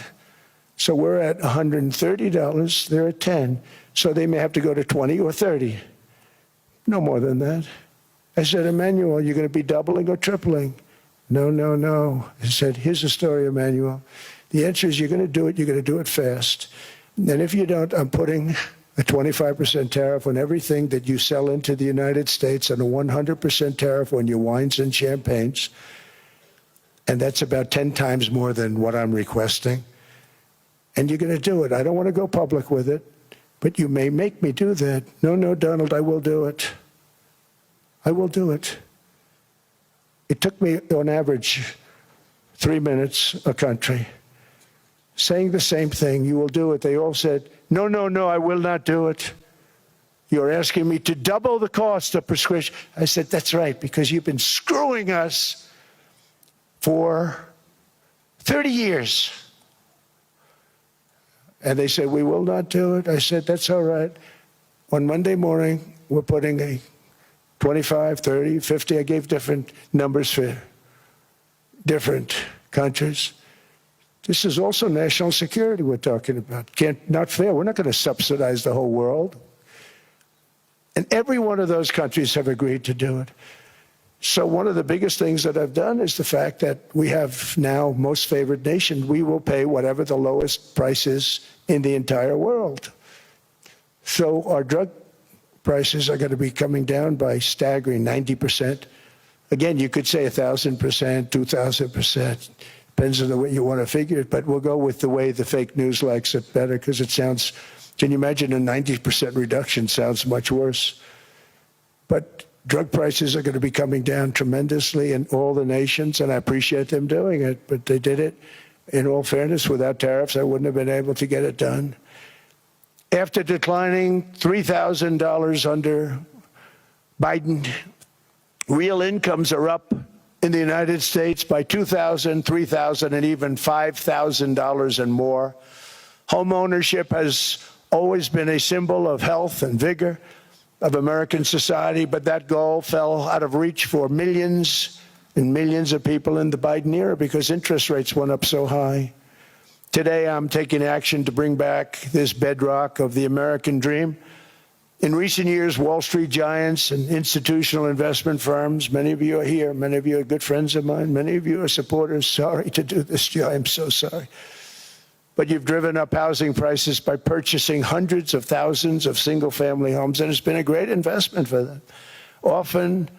So we're at $130, they're at 10. So they may have to go to 20 or 30. No more than that. I said, Emmanuel, you're going to be doubling or tripling? No, no, no. I said, here's the story, Emmanuel. The answer is you're going to do it. You're going to do it fast. And if you don't, I'm putting a 25% tariff on everything that you sell into the United States and a 100% tariff on your wines and champagnes. And that's about 10 times more than what I'm requesting. And you're going to do it. I don't want to go public with it, but you may make me do that. No, no, Donald, I will do it. I will do it. It took me, on average, 3 minutes a country, saying the same thing. You will do it. They all said, no, no, no, I will not do it. You're asking me to double the cost of prescription. I said, that's right, because you've been screwing us for 30 years. And they said, we will not do it. I said, that's all right. On Monday morning, we're putting a 25, 30, 50. I gave different numbers for different countries. This is also national security we're talking about. Not fair. We're not going to subsidize the whole world. And every one of those countries have agreed to do it. So one of the biggest things that I've done is the fact that we have now most favored nation. We will pay whatever the lowest price is in the entire world. So our drug prices are going to be coming down by staggering 90%. Again, you could say 1,000%, 2,000%. Depends on the way you want to figure it, but we'll go with the way the fake news likes it better because it sounds, can you imagine a 90% reduction sounds much worse. But drug prices are going to be coming down tremendously in all the nations, and I appreciate them doing it, but they did it. In all fairness, without tariffs, I wouldn't have been able to get it done. After declining $3,000 under Biden, real incomes are up in the United States by $2,000, $3,000, and even $5,000 and more. Home ownership has always been a symbol of health and vigor of American society, but that goal fell out of reach for millions and millions of people in the Biden era because interest rates went up so high. Today, I'm taking action to bring back this bedrock of the American dream. In recent years, Wall Street giants and institutional investment firms, many of you are here, many of you are good friends of mine, many of you are supporters. Sorry to do this to you, I'm so sorry. But you've driven up housing prices by purchasing hundreds of thousands of single-family homes, and it's been a great investment for them. Often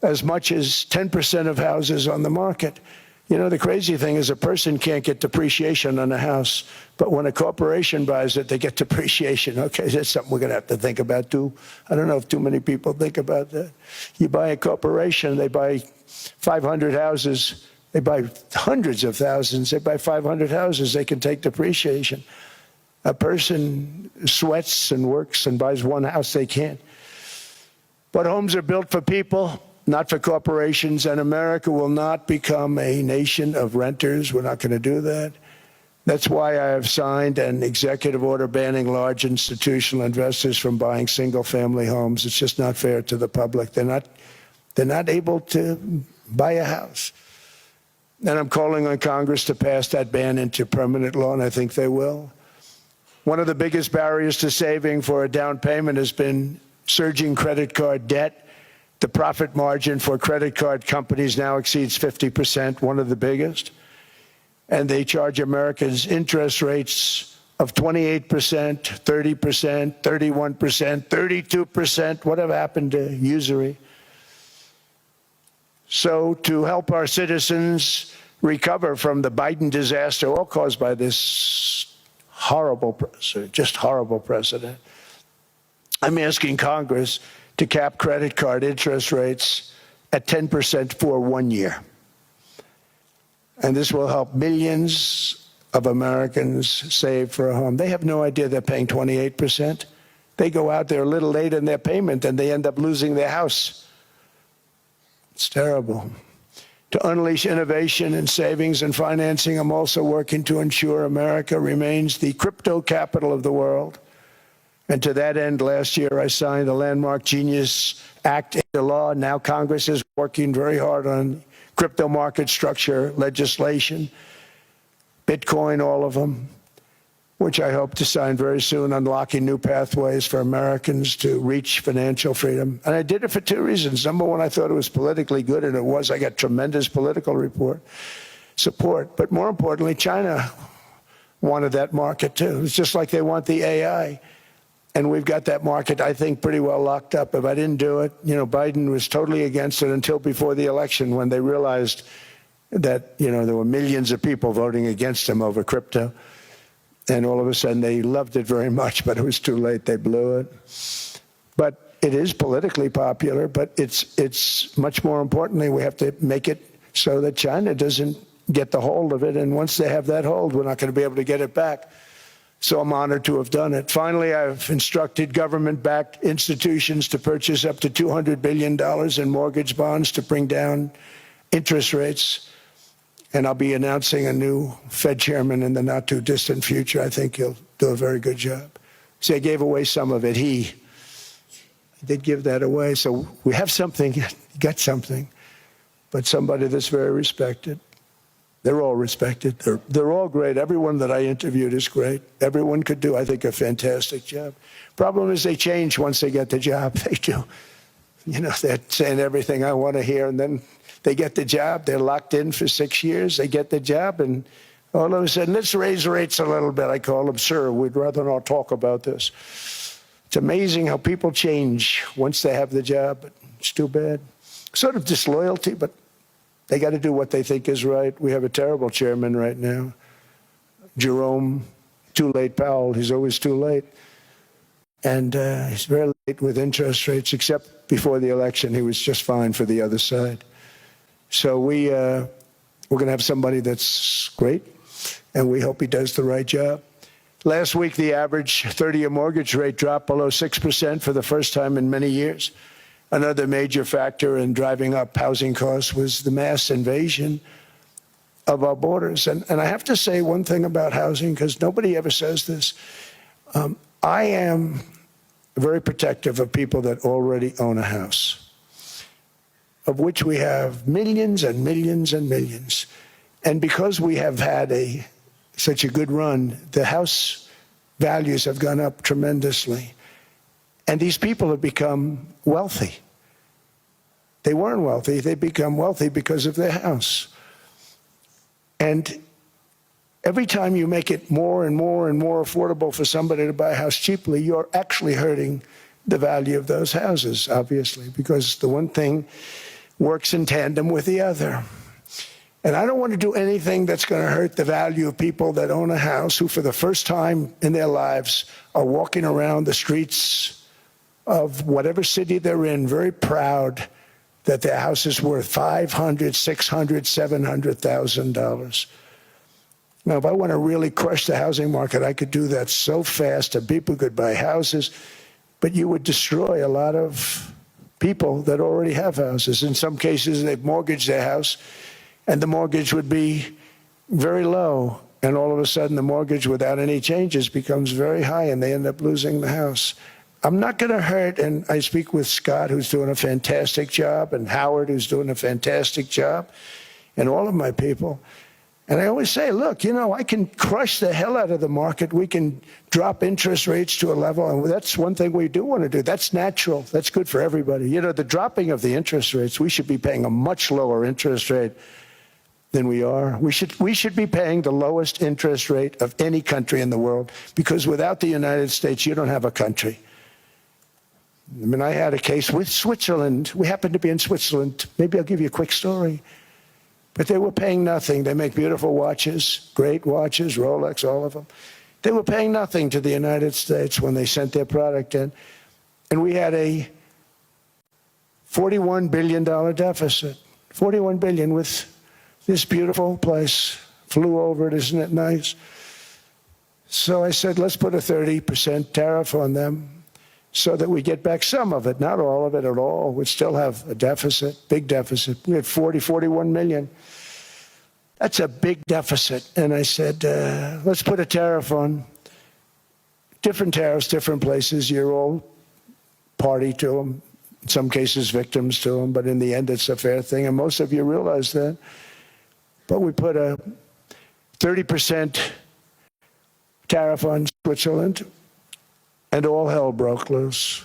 as much as 10% of houses on the market. You know, the crazy thing is a person can't get depreciation on a house, but when a corporation buys it, they get depreciation. Okay, that's something we're going to have to think about, too. I don't know if too many people think about that. You buy a corporation, they buy 500 houses. They buy hundreds of thousands. They buy 500 houses. They can take depreciation. A person sweats and works and buys one house they can. But homes are built for people, not for corporations, and America will not become a nation of renters. We're not going to do that. That's why I have signed an executive order banning large institutional investors from buying single-family homes. It's just not fair to the public. They're not able to buy a house. And I'm calling on Congress to pass that ban into permanent law, and I think they will. One of the biggest barriers to saving for a down payment has been surging credit card debt. The profit margin for credit card companies now exceeds 50%, one of the biggest. And they charge Americans interest rates of 28%, 30%, 31%, 32%. Whatever happened to usury? So to help our citizens recover from the Biden disaster, all caused by this horrible precedent, I'm asking Congress to cap credit card interest rates at 10% for 1 year. And this will help millions of Americans save for a home. They have no idea they're paying 28%. They go out there a little late in their payment and they end up losing their house. It's terrible. To unleash innovation in savings and financing, I'm also working to ensure America remains the crypto capital of the world. And to that end, last year I signed the landmark Genius Act into law. Now Congress is working very hard on crypto market structure legislation, Bitcoin, all of them, which I hope to sign very soon, unlocking new pathways for Americans to reach financial freedom. And I did it for two reasons. Number one, I thought it was politically good, and it was. I got tremendous political support. But more importantly, China wanted that market too. It's just like they want the AI. And we've got that market, I think, pretty well locked up. If I didn't do it, Biden was totally against it until before the election, when they realized that, there were millions of people voting against him over crypto. And all of a sudden, they loved it very much, but it was too late. They blew it. But it is politically popular, but it's much more importantly, we have to make it so that China doesn't get the hold of it. And once they have that hold, we're not going to be able to get it back. So I'm honored to have done it. Finally, I've instructed government-backed institutions to purchase up to $200 billion in mortgage bonds to bring down interest rates. And I'll be announcing a new Fed chairman in the not-too-distant future. I think he'll do a very good job. See, I gave away some of it. He did give that away. So we have something, got something, but somebody that's very respected. They're all respected. They're all great. Everyone that I interviewed is great. Everyone could do, I think, a fantastic job. Problem is they change once they get the job. They do. They're saying everything I want to hear, and then they get the job. They're locked in for 6 years. They get the job, and all of a sudden, let's raise rates a little bit. I call them, sir, we'd rather not talk about this. It's amazing how people change once they have the job, but it's too bad. Sort of disloyalty, but they got to do what they think is right. We have a terrible chairman right now, Jerome, too late Powell. He's always too late. And he's very late with interest rates, except before the election. He was just fine for the other side. So we're going to have somebody that's great, and we hope he does the right job. Last week, the average 30-year mortgage rate dropped below 6% for the first time in many years. Another major factor in driving up housing costs was the mass invasion of our borders. And I have to say one thing about housing, because nobody ever says this. I am very protective of people that already own a house, of which we have millions and millions and millions. And because we have had such a good run, the house values have gone up tremendously. And these people have become wealthy. They weren't wealthy. They become wealthy because of their house. And every time you make it more and more and more affordable for somebody to buy a house cheaply, you're actually hurting the value of those houses, obviously, because the one thing works in tandem with the other. And I don't want to do anything that's going to hurt the value of people that own a house, who for the first time in their lives are walking around the streets of whatever city they're in, very proud that their house is worth $500,000, $600,000, $700,000. Now, if I want to really crush the housing market, I could do that so fast and people could buy houses, but you would destroy a lot of people that already have houses. In some cases, they've mortgaged their house, and the mortgage would be very low. And all of a sudden, the mortgage without any changes becomes very high, and they end up losing the house. I'm not going to hurt, and I speak with Scott, who's doing a fantastic job, and Howard, who's doing a fantastic job, and all of my people. And I always say, look, you know, I can crush the hell out of the market. We can drop interest rates to a level, and that's one thing we do want to do. That's natural. That's good for everybody. You know, the dropping of the interest rates, we should be paying a much lower interest rate than we are. We should be paying the lowest interest rate of any country in the world, because without the United States, you don't have a country. I mean, I had a case with Switzerland. We happened to be in Switzerland. Maybe I'll give you a quick story. But they were paying nothing. They make beautiful watches, great watches, Rolex, all of them. They were paying nothing to the United States when they sent their product in. And we had a $41 billion deficit. $41 billion with this beautiful place. Flew over it, isn't it nice? So I said, let's put a 30% tariff on them so that we get back some of it, not all of it at all. We'd still have a deficit, big deficit. We had 41 million. That's a big deficit. And I said, let's put a tariff on. Different tariffs, different places. You're all party to them. In some cases, victims to them. But in the end, it's a fair thing. And most of you realize that. But we put a 30% tariff on Switzerland, and all hell broke loose.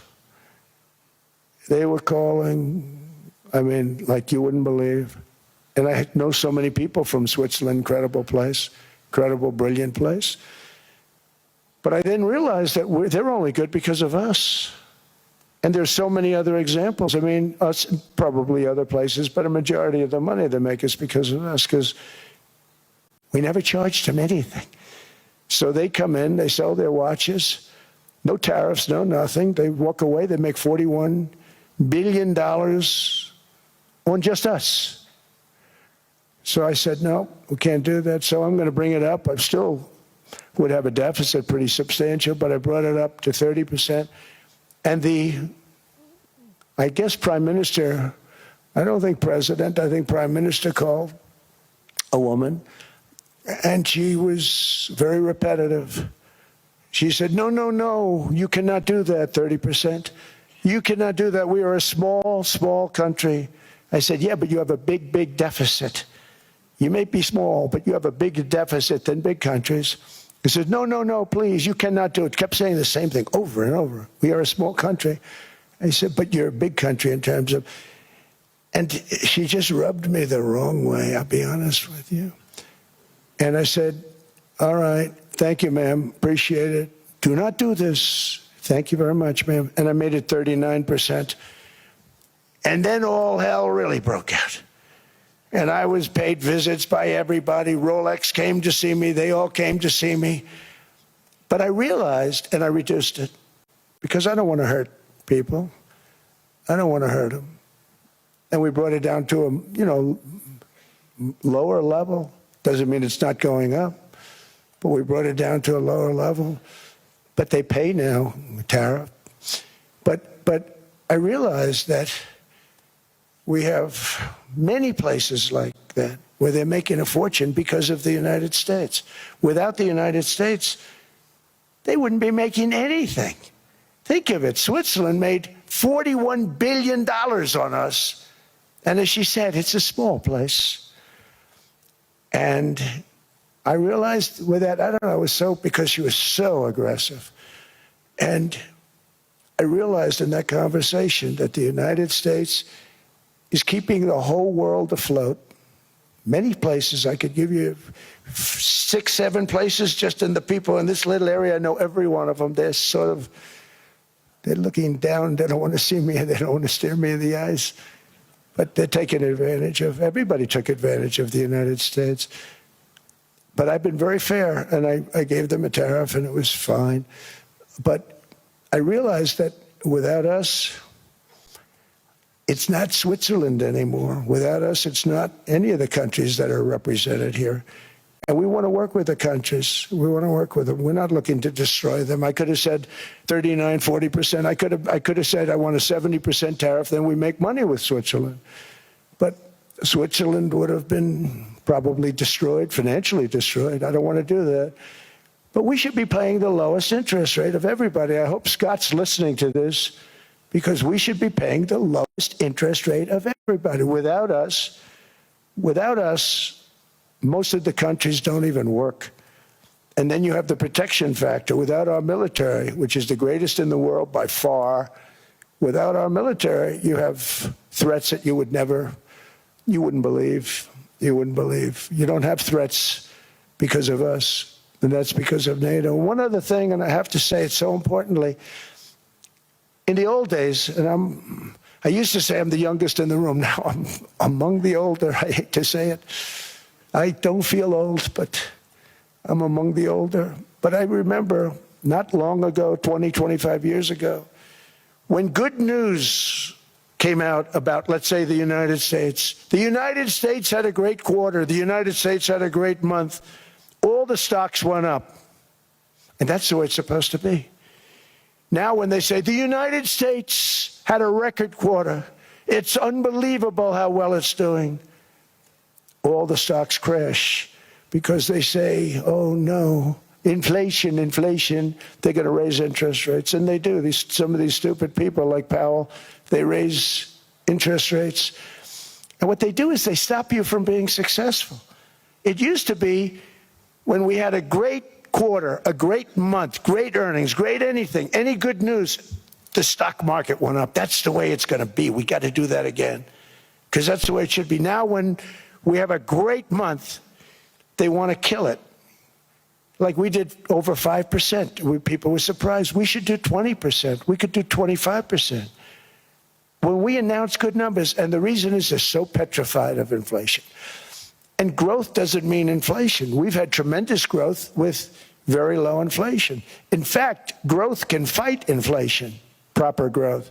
They were calling, I mean, like you wouldn't believe. And I know so many people from Switzerland, incredible place, incredible, brilliant place. But I then realized that they're only good because of us. And there's so many other examples. I mean, us, probably other places, but a majority of the money they make is because of us, because we never charged them anything. So they come in, they sell their watches, no tariffs, no nothing. They walk away, they make $41 billion on just us. So I said, no, we can't do that. So I'm going to bring it up. I still would have a deficit pretty substantial, but I brought it up to 30%. And I guess Prime Minister, I don't think President, I think Prime Minister called a woman, and she was very repetitive. She said, no, no, no, you cannot do that, 30%. You cannot do that. We are a small, small country. I said, yeah, but you have a big, big deficit. You may be small, but you have a bigger deficit than big countries. He said, no, no, no, please, you cannot do it. Kept saying the same thing over and over. We are a small country. I said, but you're a big country in terms of, and she just rubbed me the wrong way, I'll be honest with you. And I said, all right, thank you, ma'am, appreciate it. Do not do this. Thank you very much, ma'am. And I made it 39%. And then all hell really broke out. And I was paid visits by everybody. Rolex came to see me. They all came to see me. But I realized, and I reduced it, because I don't want to hurt people. I don't want to hurt them. And we brought it down to a, lower level. Doesn't mean it's not going up, but we brought it down to a lower level. But they pay now, tariff. But I realized that we have many places like that where they're making a fortune because of the United States. Without the United States, they wouldn't be making anything. Think of it. Switzerland made $41 billion on us. And as she said, it's a small place. And I realized with that, I don't know, it was so, because she was so aggressive. And I realized in that conversation that the United States is keeping the whole world afloat. Many places, I could give you 6, 7 places just in the people in this little area. I know every one of them. They're looking down. They don't want to see me. They don't want to stare me in the eyes. But they're taking advantage of, everybody took advantage of the United States. But I've been very fair, and I gave them a tariff, and it was fine. But I realized that without us, it's not Switzerland anymore. Without us, it's not any of the countries that are represented here. And we want to work with the countries. We want to work with them. We're not looking to destroy them. I could have said 39, 40%. I could have said I want a 70% tariff, then we make money with Switzerland. But Switzerland would have been probably destroyed, financially destroyed. I don't want to do that. But we should be paying the lowest interest rate of everybody. I hope Scott's listening to this, because we should be paying the lowest interest rate of everybody. Without us, most of the countries don't even work. And then you have the protection factor. Without our military, which is the greatest in the world by far, without our military, you have threats that you wouldn't believe. You wouldn't believe. You don't have threats because of us, and that's because of NATO. One other thing, and I have to say it so importantly, in the old days, and I used to say I'm the youngest in the room. Now I'm among the older. I hate to say it. I don't feel old, but I'm among the older. But I remember not long ago, 20, 25 years ago, when good news came out about, let's say, the United States. The United States had a great quarter. The United States had a great month. All the stocks went up. And that's the way it's supposed to be. Now when they say the United States had a record quarter, it's unbelievable how well it's doing, all the stocks crash because they say, oh no, inflation, they're going to raise interest rates. And they do. Some of these stupid people like Powell, they raise interest rates. And what they do is they stop you from being successful. It used to be when we had a great quarter, a great month, great earnings, great anything, any good news, the stock market went up. That's the way it's going to be. We got to do that again, because that's the way it should be. Now when we have a great month, they want to kill it. Like we did over 5%. People were surprised. We should do 20%. We could do 25%. When we announce good numbers, and the reason is they're so petrified of inflation. And growth doesn't mean inflation. We've had tremendous growth with very low inflation. In fact, growth can fight inflation, proper growth.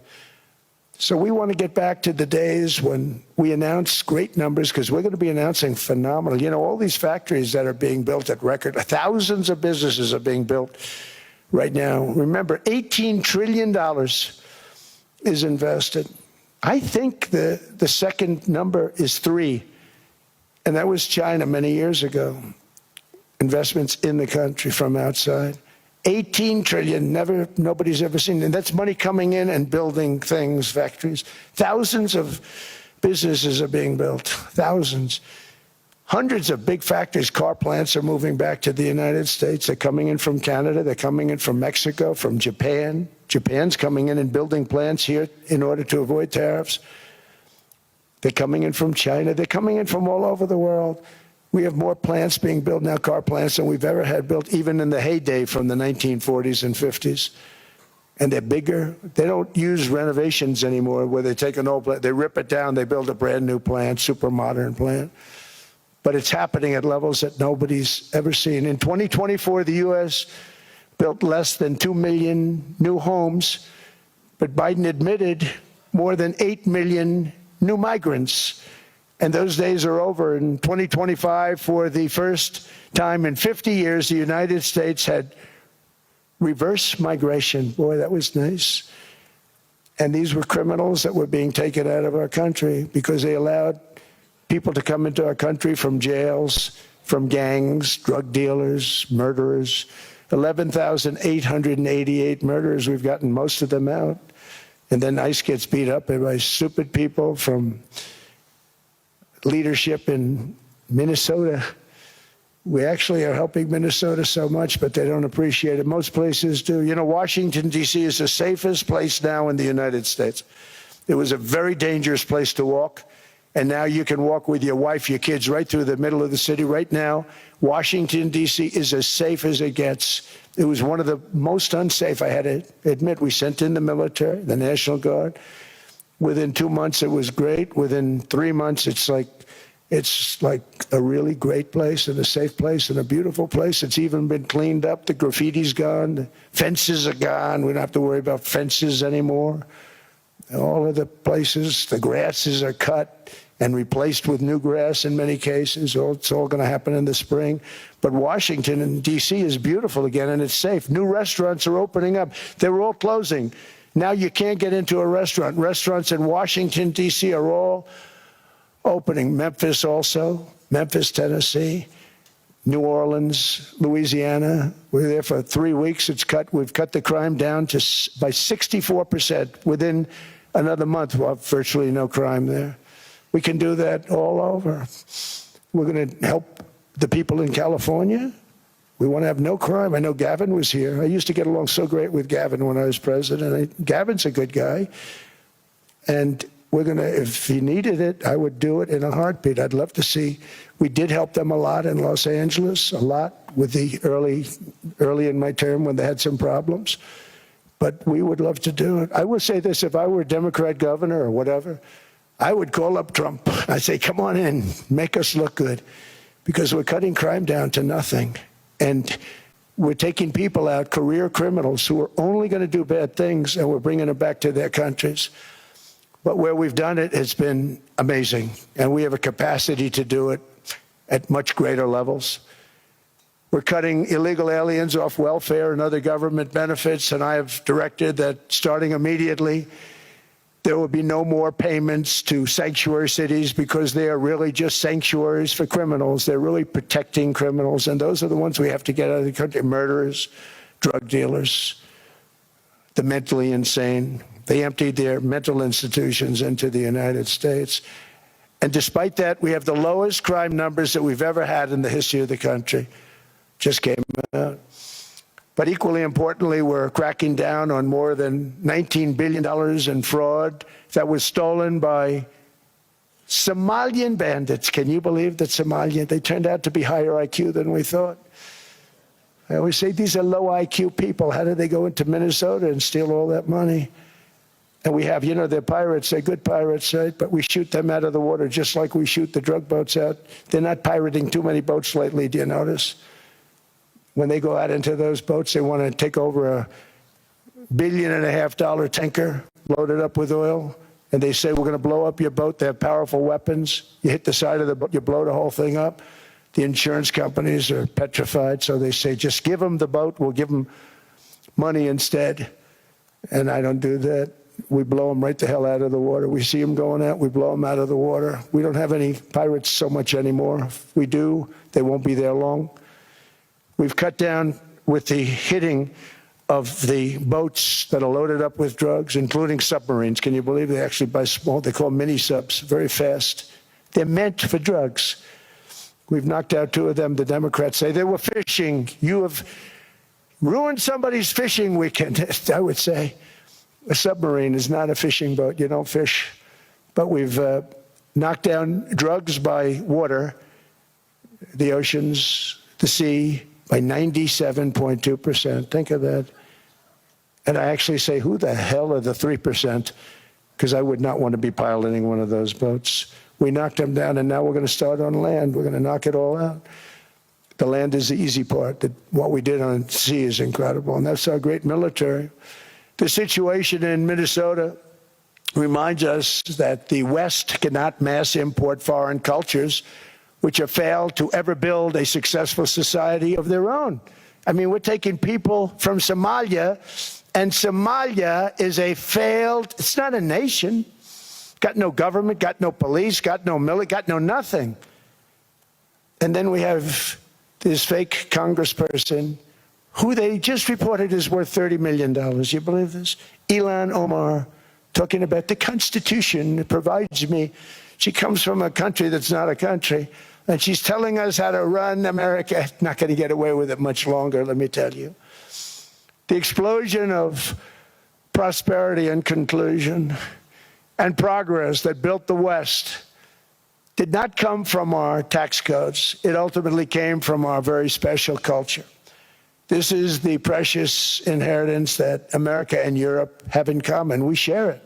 So we want to get back to the days when we announce great numbers, because we're going to be announcing phenomenal. You know, all these factories that are being built at record, thousands of businesses are being built right now. Remember, $18 trillion is invested. I think the second number is 3. And that was China many years ago. Investments in the country from outside. 18 trillion, nobody's ever seen. And that's money coming in and building things, factories. Thousands of businesses are being built, thousands. Hundreds of big factories, car plants are moving back to the United States. They're coming in from Canada, they're coming in from Mexico, from Japan. Japan's coming in and building plants here in order to avoid tariffs. They're coming in from China. They're coming in from all over the world. We have more plants being built now, car plants, than we've ever had built, even in the heyday from the 1940s and 50s. And they're bigger. They don't use renovations anymore where they take an old plant, they rip it down, they build a brand new plant, super modern plant. But it's happening at levels that nobody's ever seen. In 2024, the U.S. built less than 2 million new homes, but Biden admitted more than 8 million new migrants. And those days are over. In 2025, for the first time in 50 years, the United States had reverse migration. Boy, that was nice. And these were criminals that were being taken out of our country because they allowed people to come into our country from jails, from gangs, drug dealers, murderers. 11,888 murderers. We've gotten most of them out. And then ICE gets beat up by stupid people from leadership in Minnesota. We actually are helping Minnesota so much, but they don't appreciate it. Most places do. You know, Washington, D.C. is the safest place now in the United States. It was a very dangerous place to walk, and now you can walk with your wife, your kids, right through the middle of the city. Right now, Washington, D.C. is as safe as it gets. It was one of the most unsafe, I had to admit. We sent in the military, the National Guard. Within 2 months, it was great. Within 3 months, it's like a really great place and a safe place and a beautiful place. It's even been cleaned up. The graffiti's gone. The fences are gone. We don't have to worry about fences anymore. All of the places, the grasses are cut. and replaced with new grass in many cases. It's all going to happen in the spring. But Washington and D.C. is beautiful again, and it's safe. New restaurants are opening up. They were all closing. Now you can't get into a restaurant. Restaurants in Washington, D.C. are all opening. Memphis also, Memphis, Tennessee, New Orleans, Louisiana. We're there for 3 weeks. We've cut the crime down by 64%. Within another month, we'll have virtually no crime there. We can do that all over. We're going to help the people in California. We want to have no crime. I know Gavin was here. I used to get along so great with Gavin when I was president. Gavin's a good guy. And we're going to, if he needed it, I would do it in a heartbeat. I'd love to see. We did help them a lot in Los Angeles, a lot with the early in my term when they had some problems. But we would love to do it. I will say this, if I were a Democrat governor or whatever, I would call up Trump. I'd say, come on in, make us look good, because we're cutting crime down to nothing. And we're taking people out, career criminals who are only going to do bad things, and we're bringing them back to their countries. But where we've done it, it's been amazing. And we have a capacity to do it at much greater levels. We're cutting illegal aliens off welfare and other government benefits, and I have directed that starting immediately, there will be no more payments to sanctuary cities, because they are really just sanctuaries for criminals. They're really protecting criminals, and those are the ones we have to get out of the country: murderers, drug dealers, the mentally insane. They emptied their mental institutions into the United States. And despite that, we have the lowest crime numbers that we've ever had in the history of the country. Just came out. But equally importantly, we're cracking down on more than $19 billion in fraud that was stolen by Somalian bandits. Can you believe that Somalian? They turned out to be higher IQ than we thought. I always say these are low IQ people. How did they go into Minnesota and steal all that money? And we have, they're pirates. They're good pirates, right? But we shoot them out of the water just like we shoot the drug boats out. They're not pirating too many boats lately, do you notice? When they go out into those boats, they want to take over $1.5 billion tanker loaded up with oil, and they say, we're going to blow up your boat. They have powerful weapons. You hit the side of the boat, you blow the whole thing up. The insurance companies are petrified, so they say, just give them the boat. We'll give them money instead. And I don't do that. We blow them right the hell out of the water. We see them going out, we blow them out of the water. We don't have any pirates so much anymore. If we do, they won't be there long. We've cut down with the hitting of the boats that are loaded up with drugs, including submarines. Can you believe they actually buy small, they call mini subs, very fast. They're meant for drugs. We've knocked out 2 of them. The Democrats say they were fishing. You have ruined somebody's fishing weekend, I would say. A submarine is not a fishing boat. You don't fish. But we've knocked down drugs by water, the oceans, the sea, by 97.2%. Think of that. And I actually say, who the hell are the 3%? Because I would not want to be piloting one of those boats. We knocked them down, and now we're going to start on land. We're going to knock it all out. The land is the easy part. What we did on sea is incredible, and that's our great military. The situation in Minnesota reminds us that the West cannot mass import foreign cultures which have failed to ever build a successful society of their own. I mean, we're taking people from Somalia, and Somalia is a failed, it's not a nation. Got no government, got no police, got no military, got no nothing. And then we have this fake congressperson who they just reported is worth $30 million. You believe this? Ilhan Omar, talking about the Constitution that provides me. She comes from a country that's not a country, and she's telling us how to run America. Not going to get away with it much longer, let me tell you. The explosion of prosperity and conclusion and progress that built the West did not come from our tax codes. It ultimately came from our very special culture. This is the precious inheritance that America and Europe have in common. We share it.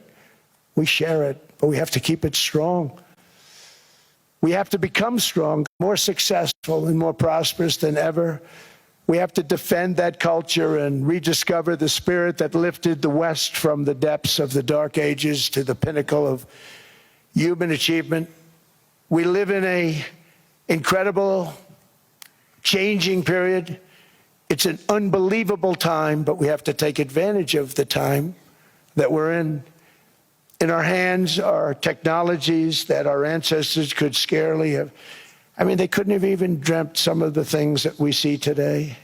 We share it, but we have to keep it strong. We have to become strong, more successful and more prosperous than ever. We have to defend that culture and rediscover the spirit that lifted the West from the depths of the Dark Ages to the pinnacle of human achievement. We live in an incredible, changing period. It's an unbelievable time, but we have to take advantage of the time that we're in. In our hands are technologies that our ancestors could scarcely have. I mean, they couldn't have even dreamt some of the things that we see today.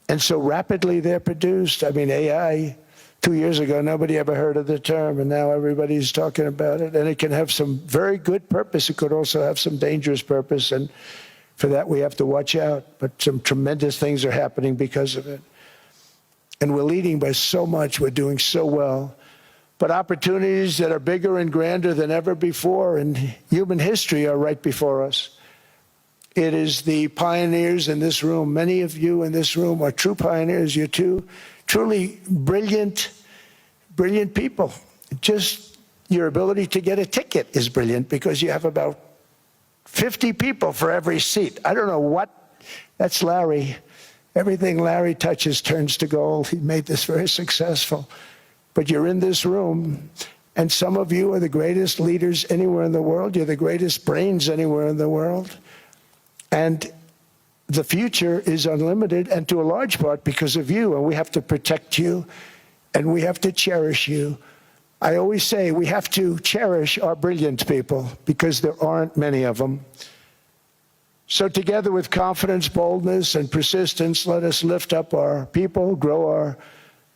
And so rapidly they're produced. I mean, AI, 2 years ago, nobody ever heard of the term, and now everybody's talking about it. And it can have some very good purpose. It could also have some dangerous purpose, and for that we have to watch out. But some tremendous things are happening because of it. And we're leading by so much. We're doing so well. But opportunities that are bigger and grander than ever before in human history are right before us. It is the pioneers in this room. Many of you in this room are true pioneers. You're truly brilliant people. Just your ability to get a ticket is brilliant because you have about 50 people for every seat. I don't know what. That's Larry. Everything Larry touches turns to gold. He made this very successful. But you're in this room, and some of you are the greatest leaders anywhere in the world. You're the greatest brains anywhere in the world. And the future is unlimited, and to a large part because of you. And we have to protect you, and we have to cherish you. I always say we have to cherish our brilliant people because there aren't many of them. So together with confidence, boldness, and persistence, let us lift up our people, grow our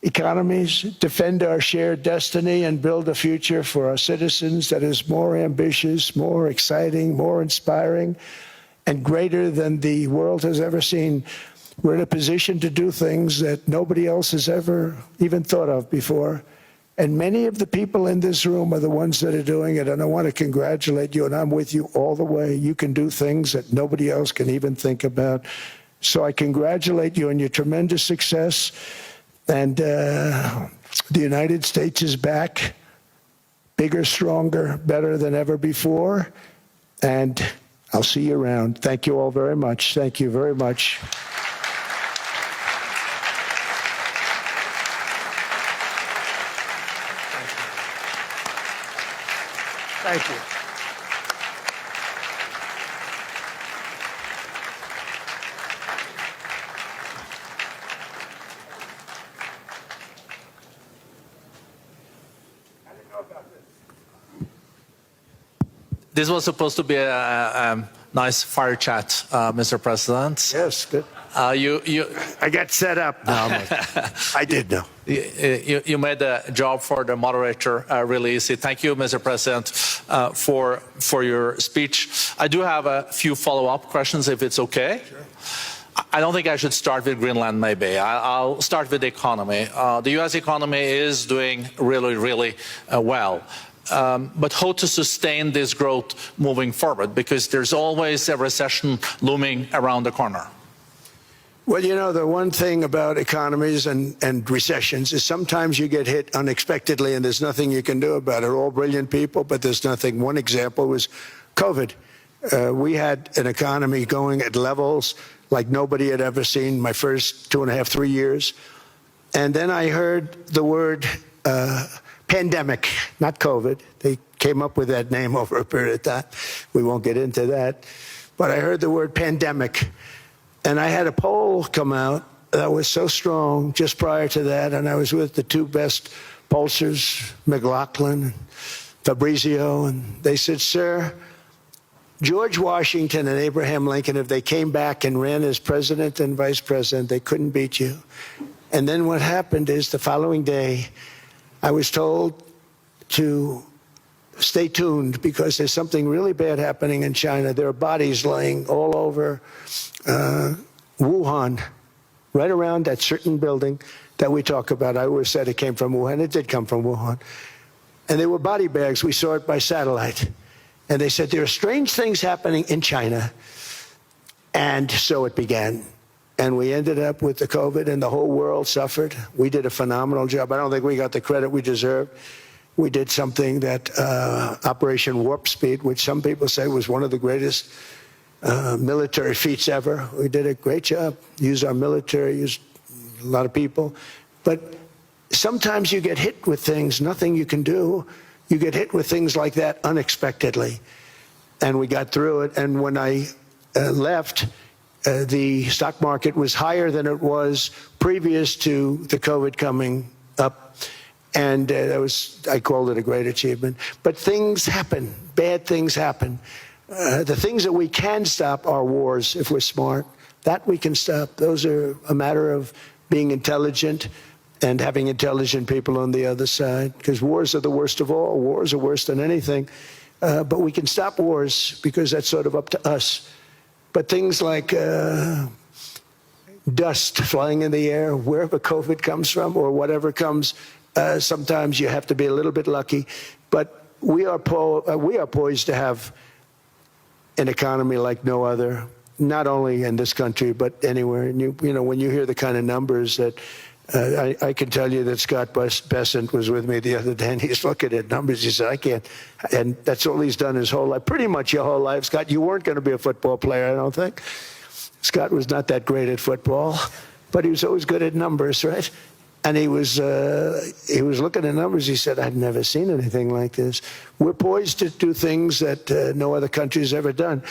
economies, defend our shared destiny, and build a future for our citizens that is more ambitious, more exciting, more inspiring, and greater than the world has ever seen. We're in a position to do things that nobody else has ever even thought of before. And many of the people in this room are the ones that are doing it. And I want to congratulate you, and I'm with you all the way. You can do things that nobody else can even think about. So I congratulate you on your tremendous success. And the United States is back, bigger, stronger, better than ever before. And I'll see you around. Thank you all very much. Thank you very much. Thank you. This was supposed to be a nice fire chat, Mr. President. Yes, good. I got set up. No, I did know. You made the job for the moderator really easy. Thank you, Mr. President, for your speech. I do have a few follow-up questions, if it's okay. Sure. I don't think I should start with Greenland, maybe. I'll start with the economy. The U.S. economy is doing really, really well. But how to sustain this growth moving forward? Because there's always a recession looming around the corner. Well, you know, the one thing about economies and recessions is sometimes you get hit unexpectedly and there's nothing you can do about it. All brilliant people, but there's nothing. One example was COVID. We had an economy going at levels like nobody had ever seen my first 2.5, 3 years. And then I heard the word pandemic, not COVID. They came up with that name over a period of time. We won't get into that. But I heard the word pandemic. And I had a poll come out that was so strong just prior to that. And I was with the two best pollsters, McLaughlin and Fabrizio. And they said, sir, George Washington and Abraham Lincoln, if they came back and ran as president and vice president, they couldn't beat you. And then what happened is the following day, I was told to stay tuned because there's something really bad happening in China. There are bodies laying all over Wuhan, right around that certain building that we talk about. I always said it came from Wuhan. It did come from Wuhan. And they were body bags. We saw it by satellite. And they said, there are strange things happening in China. And so it began. And we ended up with the COVID, and the whole world suffered. We did a phenomenal job. I don't think we got the credit we deserved. We did something that Operation Warp Speed, which some people say was one of the greatest military feats ever. We did a great job. Used our military, used a lot of people. But sometimes you get hit with things, nothing you can do. You get hit with things like that unexpectedly. and we got through it. And when I left, the stock market was higher than it was previous to the COVID coming up. And I called it a great achievement. But things happen, bad things happen. The things that we can stop are wars if we're smart. That we can stop. Those are a matter of being intelligent and having intelligent people on the other side. Because wars are the worst of all. Wars are worse than anything. But we can stop wars because that's sort of up to us. But things like dust flying in the air, wherever COVID comes from or whatever comes, sometimes you have to be a little bit lucky. But we are poised to have an economy like no other, not only in this country, but anywhere. And you know, when you hear the kind of numbers that I can tell you that Scott Bessent was with me the other day, and he's looking at numbers. He said, I can't. And that's all he's done his whole life, pretty much your whole life. Scott, you weren't going to be a football player, I don't think. Scott was not that great at football, but he was always good at numbers, right? And he was looking at numbers. He said, I'd never seen anything like this. We're poised to do things that no other country has ever done.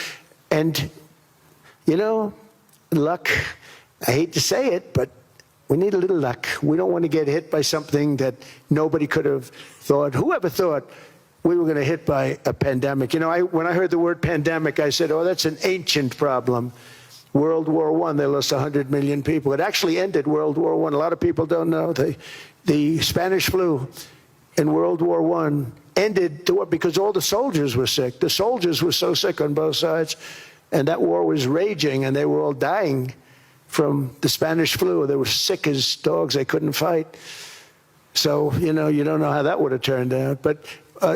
And, you know, luck, I hate to say it, but we need a little luck. We don't want to get hit by something that nobody could have thought. Whoever thought we were going to hit by a pandemic? You know, when I heard the word pandemic, I said, oh, that's an ancient problem. World War I, they lost 100 million people. It actually ended World War I. A lot of people don't know. The Spanish flu in World War I ended the war because all the soldiers were sick. The soldiers were so sick on both sides, and that war was raging, and they were all dying from the Spanish flu. They were sick as dogs. They couldn't fight. So, you know, you don't know how that would have turned out. But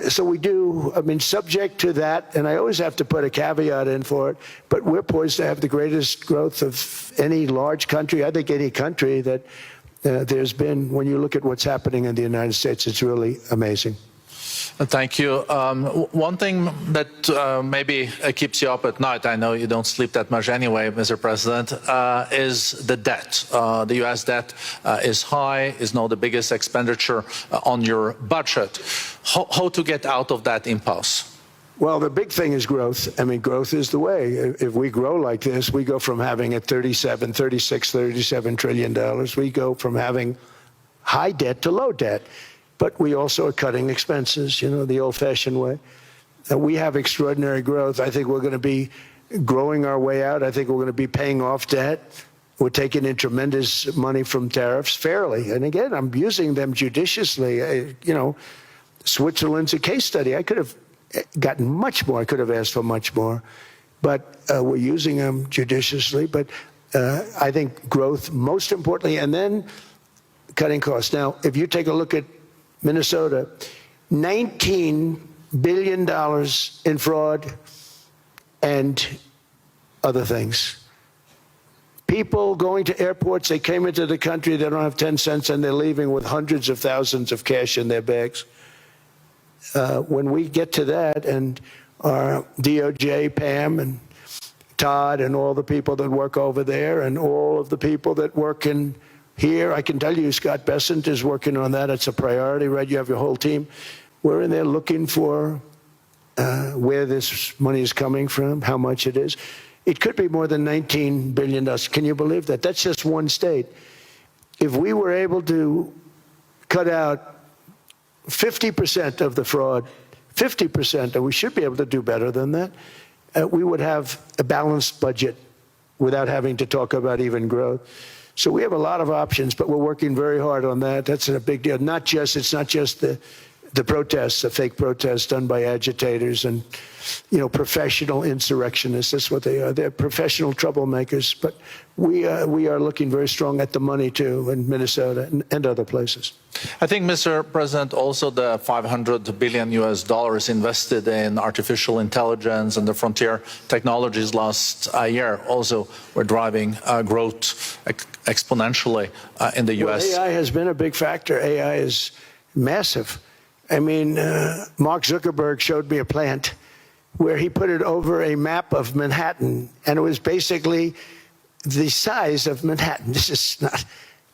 so we do, I mean, subject to that, and I always have to put a caveat in for it, but we're poised to have the greatest growth of any large country, I think any country that there's been. When you look at what's happening in the United States, it's really amazing. Thank you. One thing that maybe keeps you up at night, I know you don't sleep that much anyway, Mr. President, is the debt. The U.S. debt is high, is now the biggest expenditure on your budget. How to get out of that impasse? Well, the big thing is growth. I mean, growth is the way. If we grow like this, we go from having at $37 trillion. We go from having high debt to low debt. But we also are cutting expenses, you know, the old-fashioned way. We have extraordinary growth. I think we're going to be growing our way out. I think we're going to be paying off debt. We're taking in tremendous money from tariffs fairly. And again, I'm using them judiciously. You know, Switzerland's a case study. I could have gotten much more. I could have asked for much more. But we're using them judiciously. But I think growth, most importantly, and then cutting costs. Now, if you take a look at Minnesota, $19 billion in fraud and other things. People going to airports, they came into the country, they don't have 10 cents, and they're leaving with hundreds of thousands of cash in their bags. When we get to that, and our DOJ, Pam, and Todd, and all the people that work over there, and all of the people that work in here, I can tell you, Scott Bessent is working on that. It's a priority, right? You have your whole team. We're in there looking for where this money is coming from, how much it is. It could be more than $19 billion. Can you believe that? That's just one state. If we were able to cut out 50% of the fraud, 50%, and we should be able to do better than that, we would have a balanced budget without having to talk about even growth. So we have a lot of options, but we're working very hard on that. That's a big deal. It's not just the protests, the fake protests done by agitators and, you know, professional insurrectionists. That's what they are. They're professional troublemakers. But we are looking very strong at the money, too, in Minnesota and other places. I think, Mr. President, also the $500 billion invested in artificial intelligence and the frontier technologies last year also were driving growth exponentially in the U.S. Well, AI has been a big factor. AI is massive. I mean, Mark Zuckerberg showed me a plant where he put it over a map of Manhattan, and it was basically the size of Manhattan. This is not,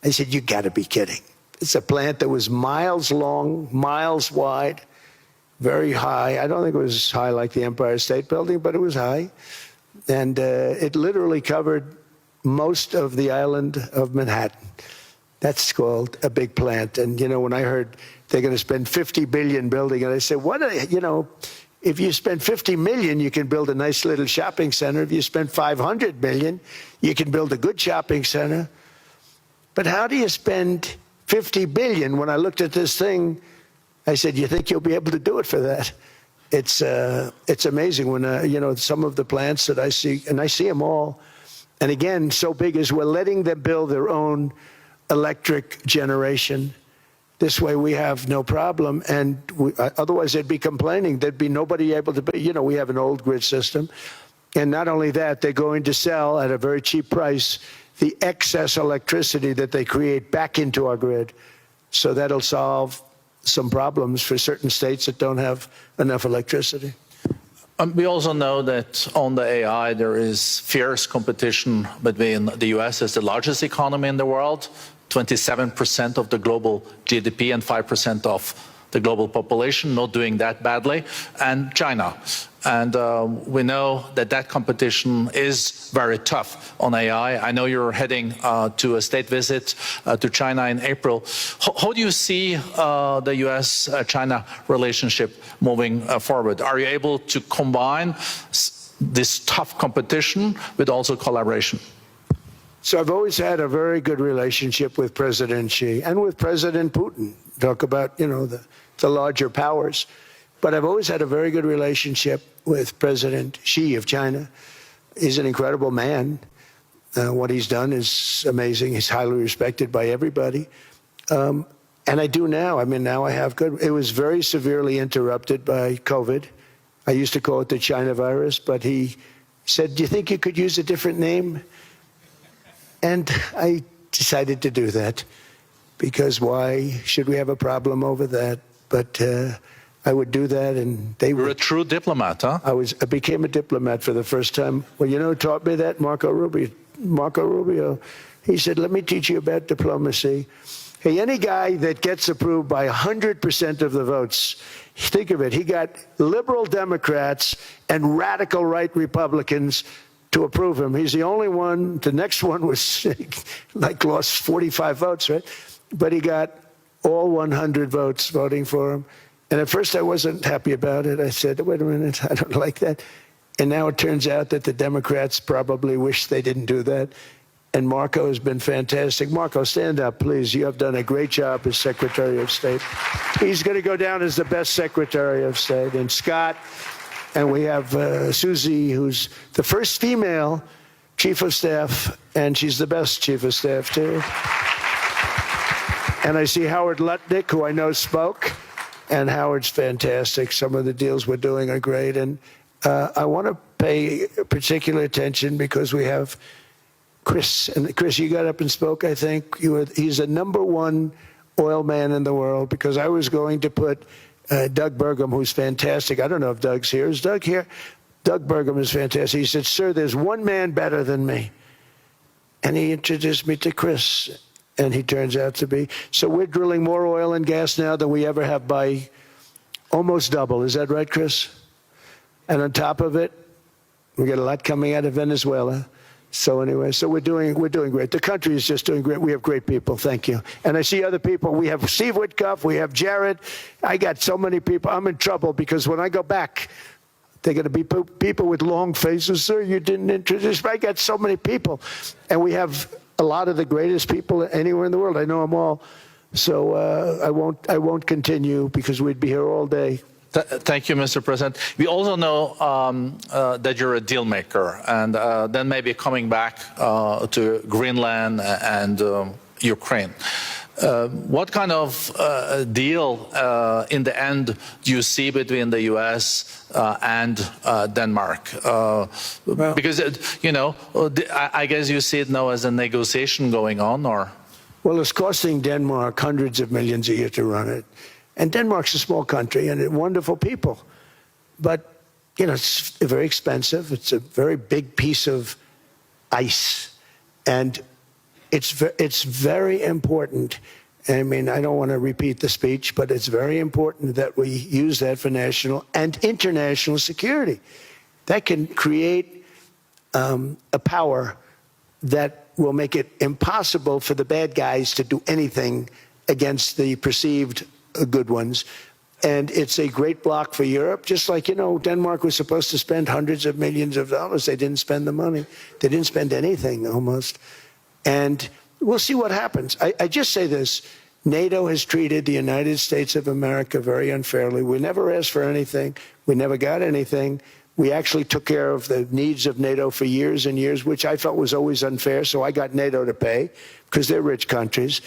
I said, you got to be kidding. It's a plant that was miles long, miles wide, very high. I don't think it was high like the Empire State Building, but it was high. And it literally covered most of the island of Manhattan. That's called a big plant. And, when I heard they're going to spend $50 billion building it, I said, if you spend $50 million, you can build a nice little shopping center. If you spend $500 million, you can build a good shopping center. But how do you spend $50 billion? When I looked at this thing, I said, you think you'll be able to do it for that? It's amazing when, some of the plants that I see, and I see them all. And again, so big is we're letting them build their own electric generation. This way we have no problem. And otherwise they'd be complaining. There'd be nobody able to, we have an old grid system. And not only that, they're going to sell at a very cheap price the excess electricity that they create back into our grid. So that'll solve some problems for certain states that don't have enough electricity. We also know that on the AI, there is fierce competition between the US as the largest economy in the world, 27% of the global GDP and 5% of the global population, not doing that badly, and China. And we know that competition is very tough on AI. I know you're heading to a state visit to China in April. How do you see the US-China relationship moving forward? Are you able to combine this tough competition with also collaboration? So I've always had a very good relationship with President Xi and with President Putin. Talk about, the larger powers. But I've always had a very good relationship with President Xi of China. He's an incredible man. What he's done is amazing. He's highly respected by everybody. And I do now. Now I have good. It was very severely interrupted by COVID. I used to call it the China virus, but he said, do you think you could use a different name? And I decided to do that because why should we have a problem over that? But I would do that, and they were. You're a true diplomat, huh? I became a diplomat for the first time. Well, who taught me that? Marco Rubio. He said, let me teach you about diplomacy. Hey, any guy that gets approved by 100% of the votes, think of it, he got liberal Democrats and radical right Republicans to approve him. He's the only one. The next one was lost 45 votes, right? But he got all 100 votes voting for him. And at first I wasn't happy about it. I said, wait a minute, I don't like that. And now it turns out that the Democrats probably wish they didn't do that. And Marco has been fantastic. Marco, stand up, please. You have done a great job as Secretary of State. He's going to go down as the best Secretary of State. And Scott, and we have Susie, who's the first female Chief of Staff, and she's the best Chief of Staff, too. And I see Howard Lutnick, who I know spoke, and Howard's fantastic. Some of the deals we're doing are great. And I want to pay particular attention because we have Chris. And Chris, you got up and spoke, I think. He's the #1 oil man in the world because I was going to put Doug Burgum, who's fantastic. I don't know if Doug's here. Is Doug here? Doug Burgum is fantastic. He said, sir, there's one man better than me. And he introduced me to Chris. And he turns out to be. So we're drilling more oil and gas now than we ever have by almost double. Is that right, Chris? And on top of it, we get a lot coming out of Venezuela. So anyway, so we're doing great. The country is just doing great. We have great people. Thank you. And I see other people. We have Steve Witkoff. We have Jared. I got so many people. I'm in trouble because when I go back, they're going to be people with long faces. Sir, you didn't introduce me. I got so many people. And we have a lot of the greatest people anywhere in the world. I know them all. So I won't continue because we'd be here all day. Thank you, Mr. President. We also know that you're a deal maker, and then maybe coming back to Greenland and Ukraine. What kind of deal in the end do you see between the U.S. and Denmark? Because, I guess you see it now as a negotiation going on, or? Well, it's costing Denmark hundreds of millions a year to run it. And Denmark's a small country and wonderful people. But, it's very expensive. It's a very big piece of ice. And it's very important. I mean, I don't want to repeat the speech, but it's very important that we use that for national and international security. That can create a power that will make it impossible for the bad guys to do anything against the perceived good ones. And it's a great block for Europe, just like, Denmark was supposed to spend hundreds of millions of dollars. They didn't spend the money. They didn't spend anything almost. And we'll see what happens. I just say this. NATO has treated the United States of America very unfairly. We never asked for anything. We never got anything. We actually took care of the needs of NATO for years and years, which I felt was always unfair. So I got NATO to pay because they're rich countries.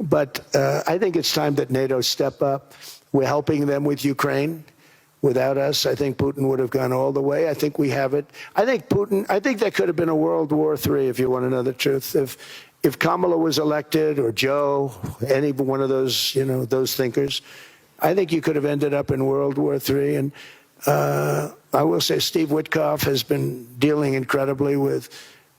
But I think it's time that NATO step up. We're helping them with Ukraine. Without us, I think Putin would have gone all the way. I think we have it. I think that could have been a World War III, if you want to know the truth. If Kamala was elected, or Joe, any one of those, those thinkers, I think you could have ended up in World War III. And I will say Steve Witkoff has been dealing incredibly with,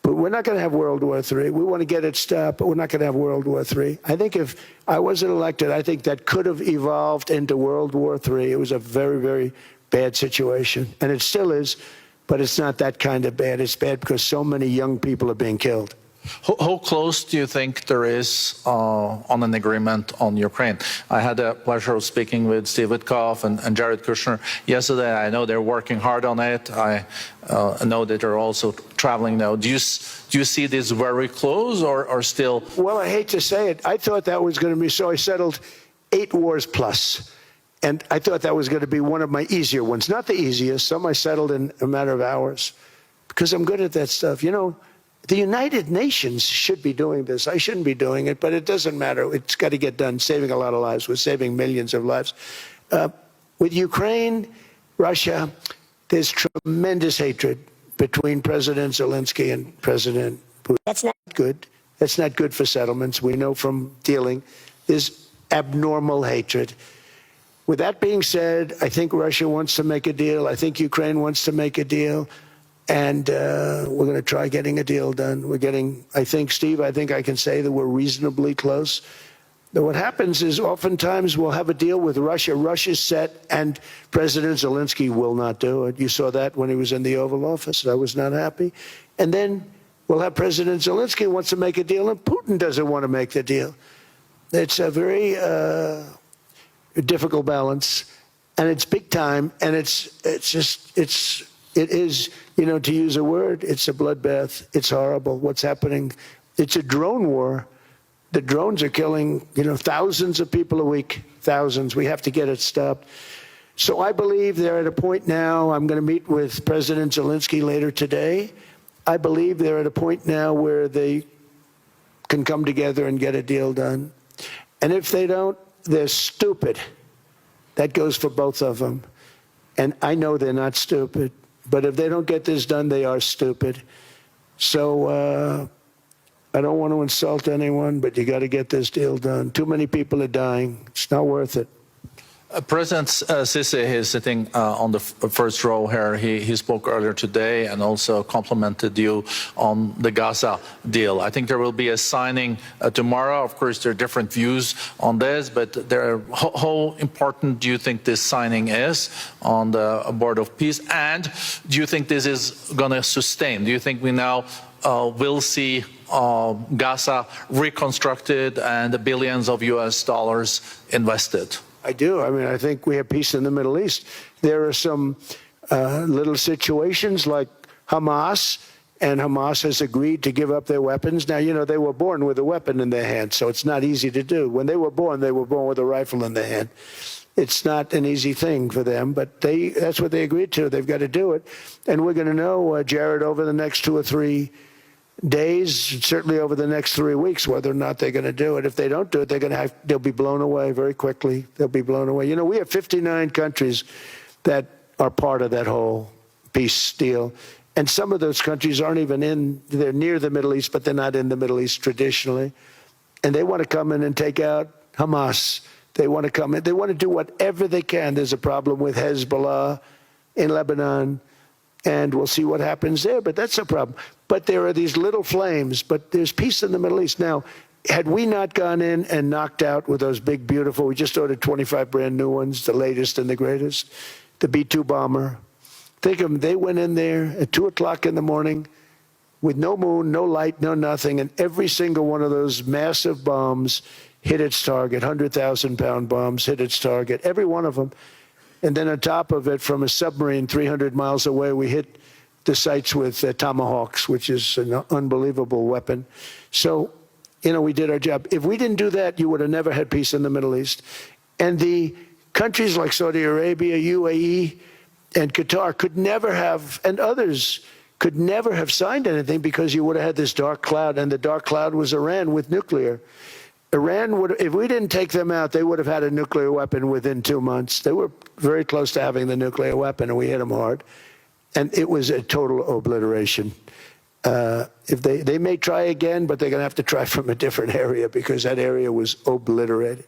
but we're not going to have World War III. We want to get it stopped, but we're not going to have World War III. I think if I wasn't elected, I think that could have evolved into World War III. It was a very, very bad situation, and it still is, but it's not that kind of bad. It's bad because so many young people are being killed. How close do you think there is on an agreement on Ukraine? I had the pleasure of speaking with Steve Witkoff and Jared Kushner yesterday. I know they're working hard on it. I know that they're also traveling now. Do you see this very close or still? Well, I hate to say it. I thought that was going to be so. I settled 8 wars plus. And I thought that was going to be one of my easier ones. Not the easiest. Some I settled in a matter of hours because I'm good at that stuff. The United Nations should be doing this. I shouldn't be doing it, but it doesn't matter. It's got to get done, saving a lot of lives. We're saving millions of lives. With Ukraine, Russia, there's tremendous hatred between President Zelensky and President Putin. That's not good. That's not good for settlements. We know from dealing. There's abnormal hatred. With that being said, I think Russia wants to make a deal. I think Ukraine wants to make a deal. And we're going to try getting a deal done. I think, Steve, I can say that we're reasonably close. But what happens is oftentimes we'll have a deal with Russia. Russia's set, and President Zelensky will not do it. You saw that when he was in the Oval Office. I was not happy. And then we'll have President Zelensky wants to make a deal, and Putin doesn't want to make the deal. It's a very difficult balance, and it's big time, and it is, to use a word, it's a bloodbath. It's horrible what's happening. It's a drone war. The drones are killing, thousands of people a week, thousands. We have to get it stopped. So I believe they're at a point now. I'm going to meet with President Zelensky later today. I believe they're at a point now where they can come together and get a deal done. And if they don't, they're stupid. That goes for both of them. And I know they're not stupid. But if they don't get this done, they are stupid. So I don't want to insult anyone, but you got to get this deal done. Too many people are dying. It's not worth it. President Sisi is sitting on the first row here. He spoke earlier today and also complimented you on the Gaza deal. I think there will be a signing tomorrow. Of course, there are different views on this, but how important do you think this signing is on the Board of Peace? And do you think this is going to sustain? Do you think we now will see Gaza reconstructed and the billions of US dollars invested? I do. I think we have peace in the Middle East. There are some little situations like Hamas, and Hamas has agreed to give up their weapons. Now, they were born with a weapon in their hand, so it's not easy to do. When they were born with a rifle in their hand. It's not an easy thing for them, but that's what they agreed to. They've got to do it. And we're going to know, Jared, over the next 2 or 3 days, certainly over the next 3 weeks, whether or not they're going to do it. If they don't do it, they'll be blown away very quickly. They'll be blown away. We have 59 countries that are part of that whole peace deal. And some of those countries aren't even they're near the Middle East, but they're not in the Middle East traditionally. And they want to come in and take out Hamas. They want to come in. They want to do whatever they can. There's a problem with Hezbollah in Lebanon. And we'll see what happens there, but that's a problem. But there are these little flames, but there's peace in the Middle East. Now, had we not gone in and knocked out with those big, beautiful, we just ordered 25 brand new ones, the latest and the greatest, the B-2 bomber. Think of them, they went in there at 2 o'clock in the morning with no moon, no light, no nothing, and every single one of those massive bombs hit its target, 100,000-pound bombs hit its target, every one of them. And then on top of it, from a submarine 300 miles away, we hit the sites with Tomahawks, which is an unbelievable weapon. So, we did our job. If we didn't do that, you would have never had peace in the Middle East. And the countries like Saudi Arabia, UAE, and Qatar could never have, and others could never have signed anything because you would have had this dark cloud, and the dark cloud was Iran with nuclear. Iran would, if we didn't take them out, they would have had a nuclear weapon within 2 months. They were very close to having the nuclear weapon, and we hit them hard. And it was a total obliteration. If they may try again, but they're going to have to try from a different area because that area was obliterated.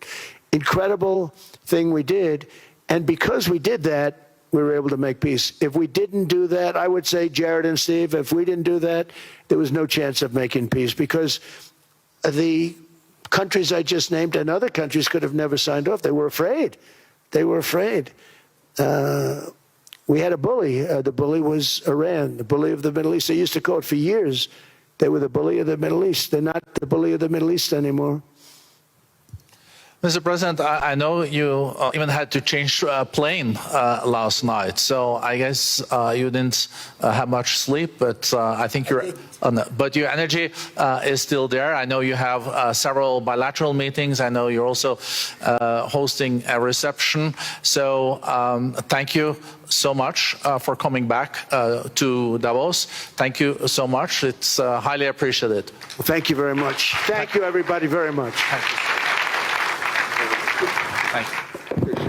Incredible thing we did. And because we did that, we were able to make peace. If we didn't do that, I would say, Jared and Steve, if we didn't do that, there was no chance of making peace because the countries I just named and other countries could have never signed off. They were afraid. They were afraid. We had a bully. The bully was Iran, the bully of the Middle East. They used to call it for years. They were the bully of the Middle East. They're not the bully of the Middle East anymore. Mr. President, I know you even had to change plane last night, so I guess you didn't have much sleep, but I think but your energy is still there. I know you have several bilateral meetings. I know you're also hosting a reception. So thank you so much for coming back to Davos. Thank you so much. It's highly appreciated. Well, thank you very much. Thank you, everybody, very much. Thank you. Thank you.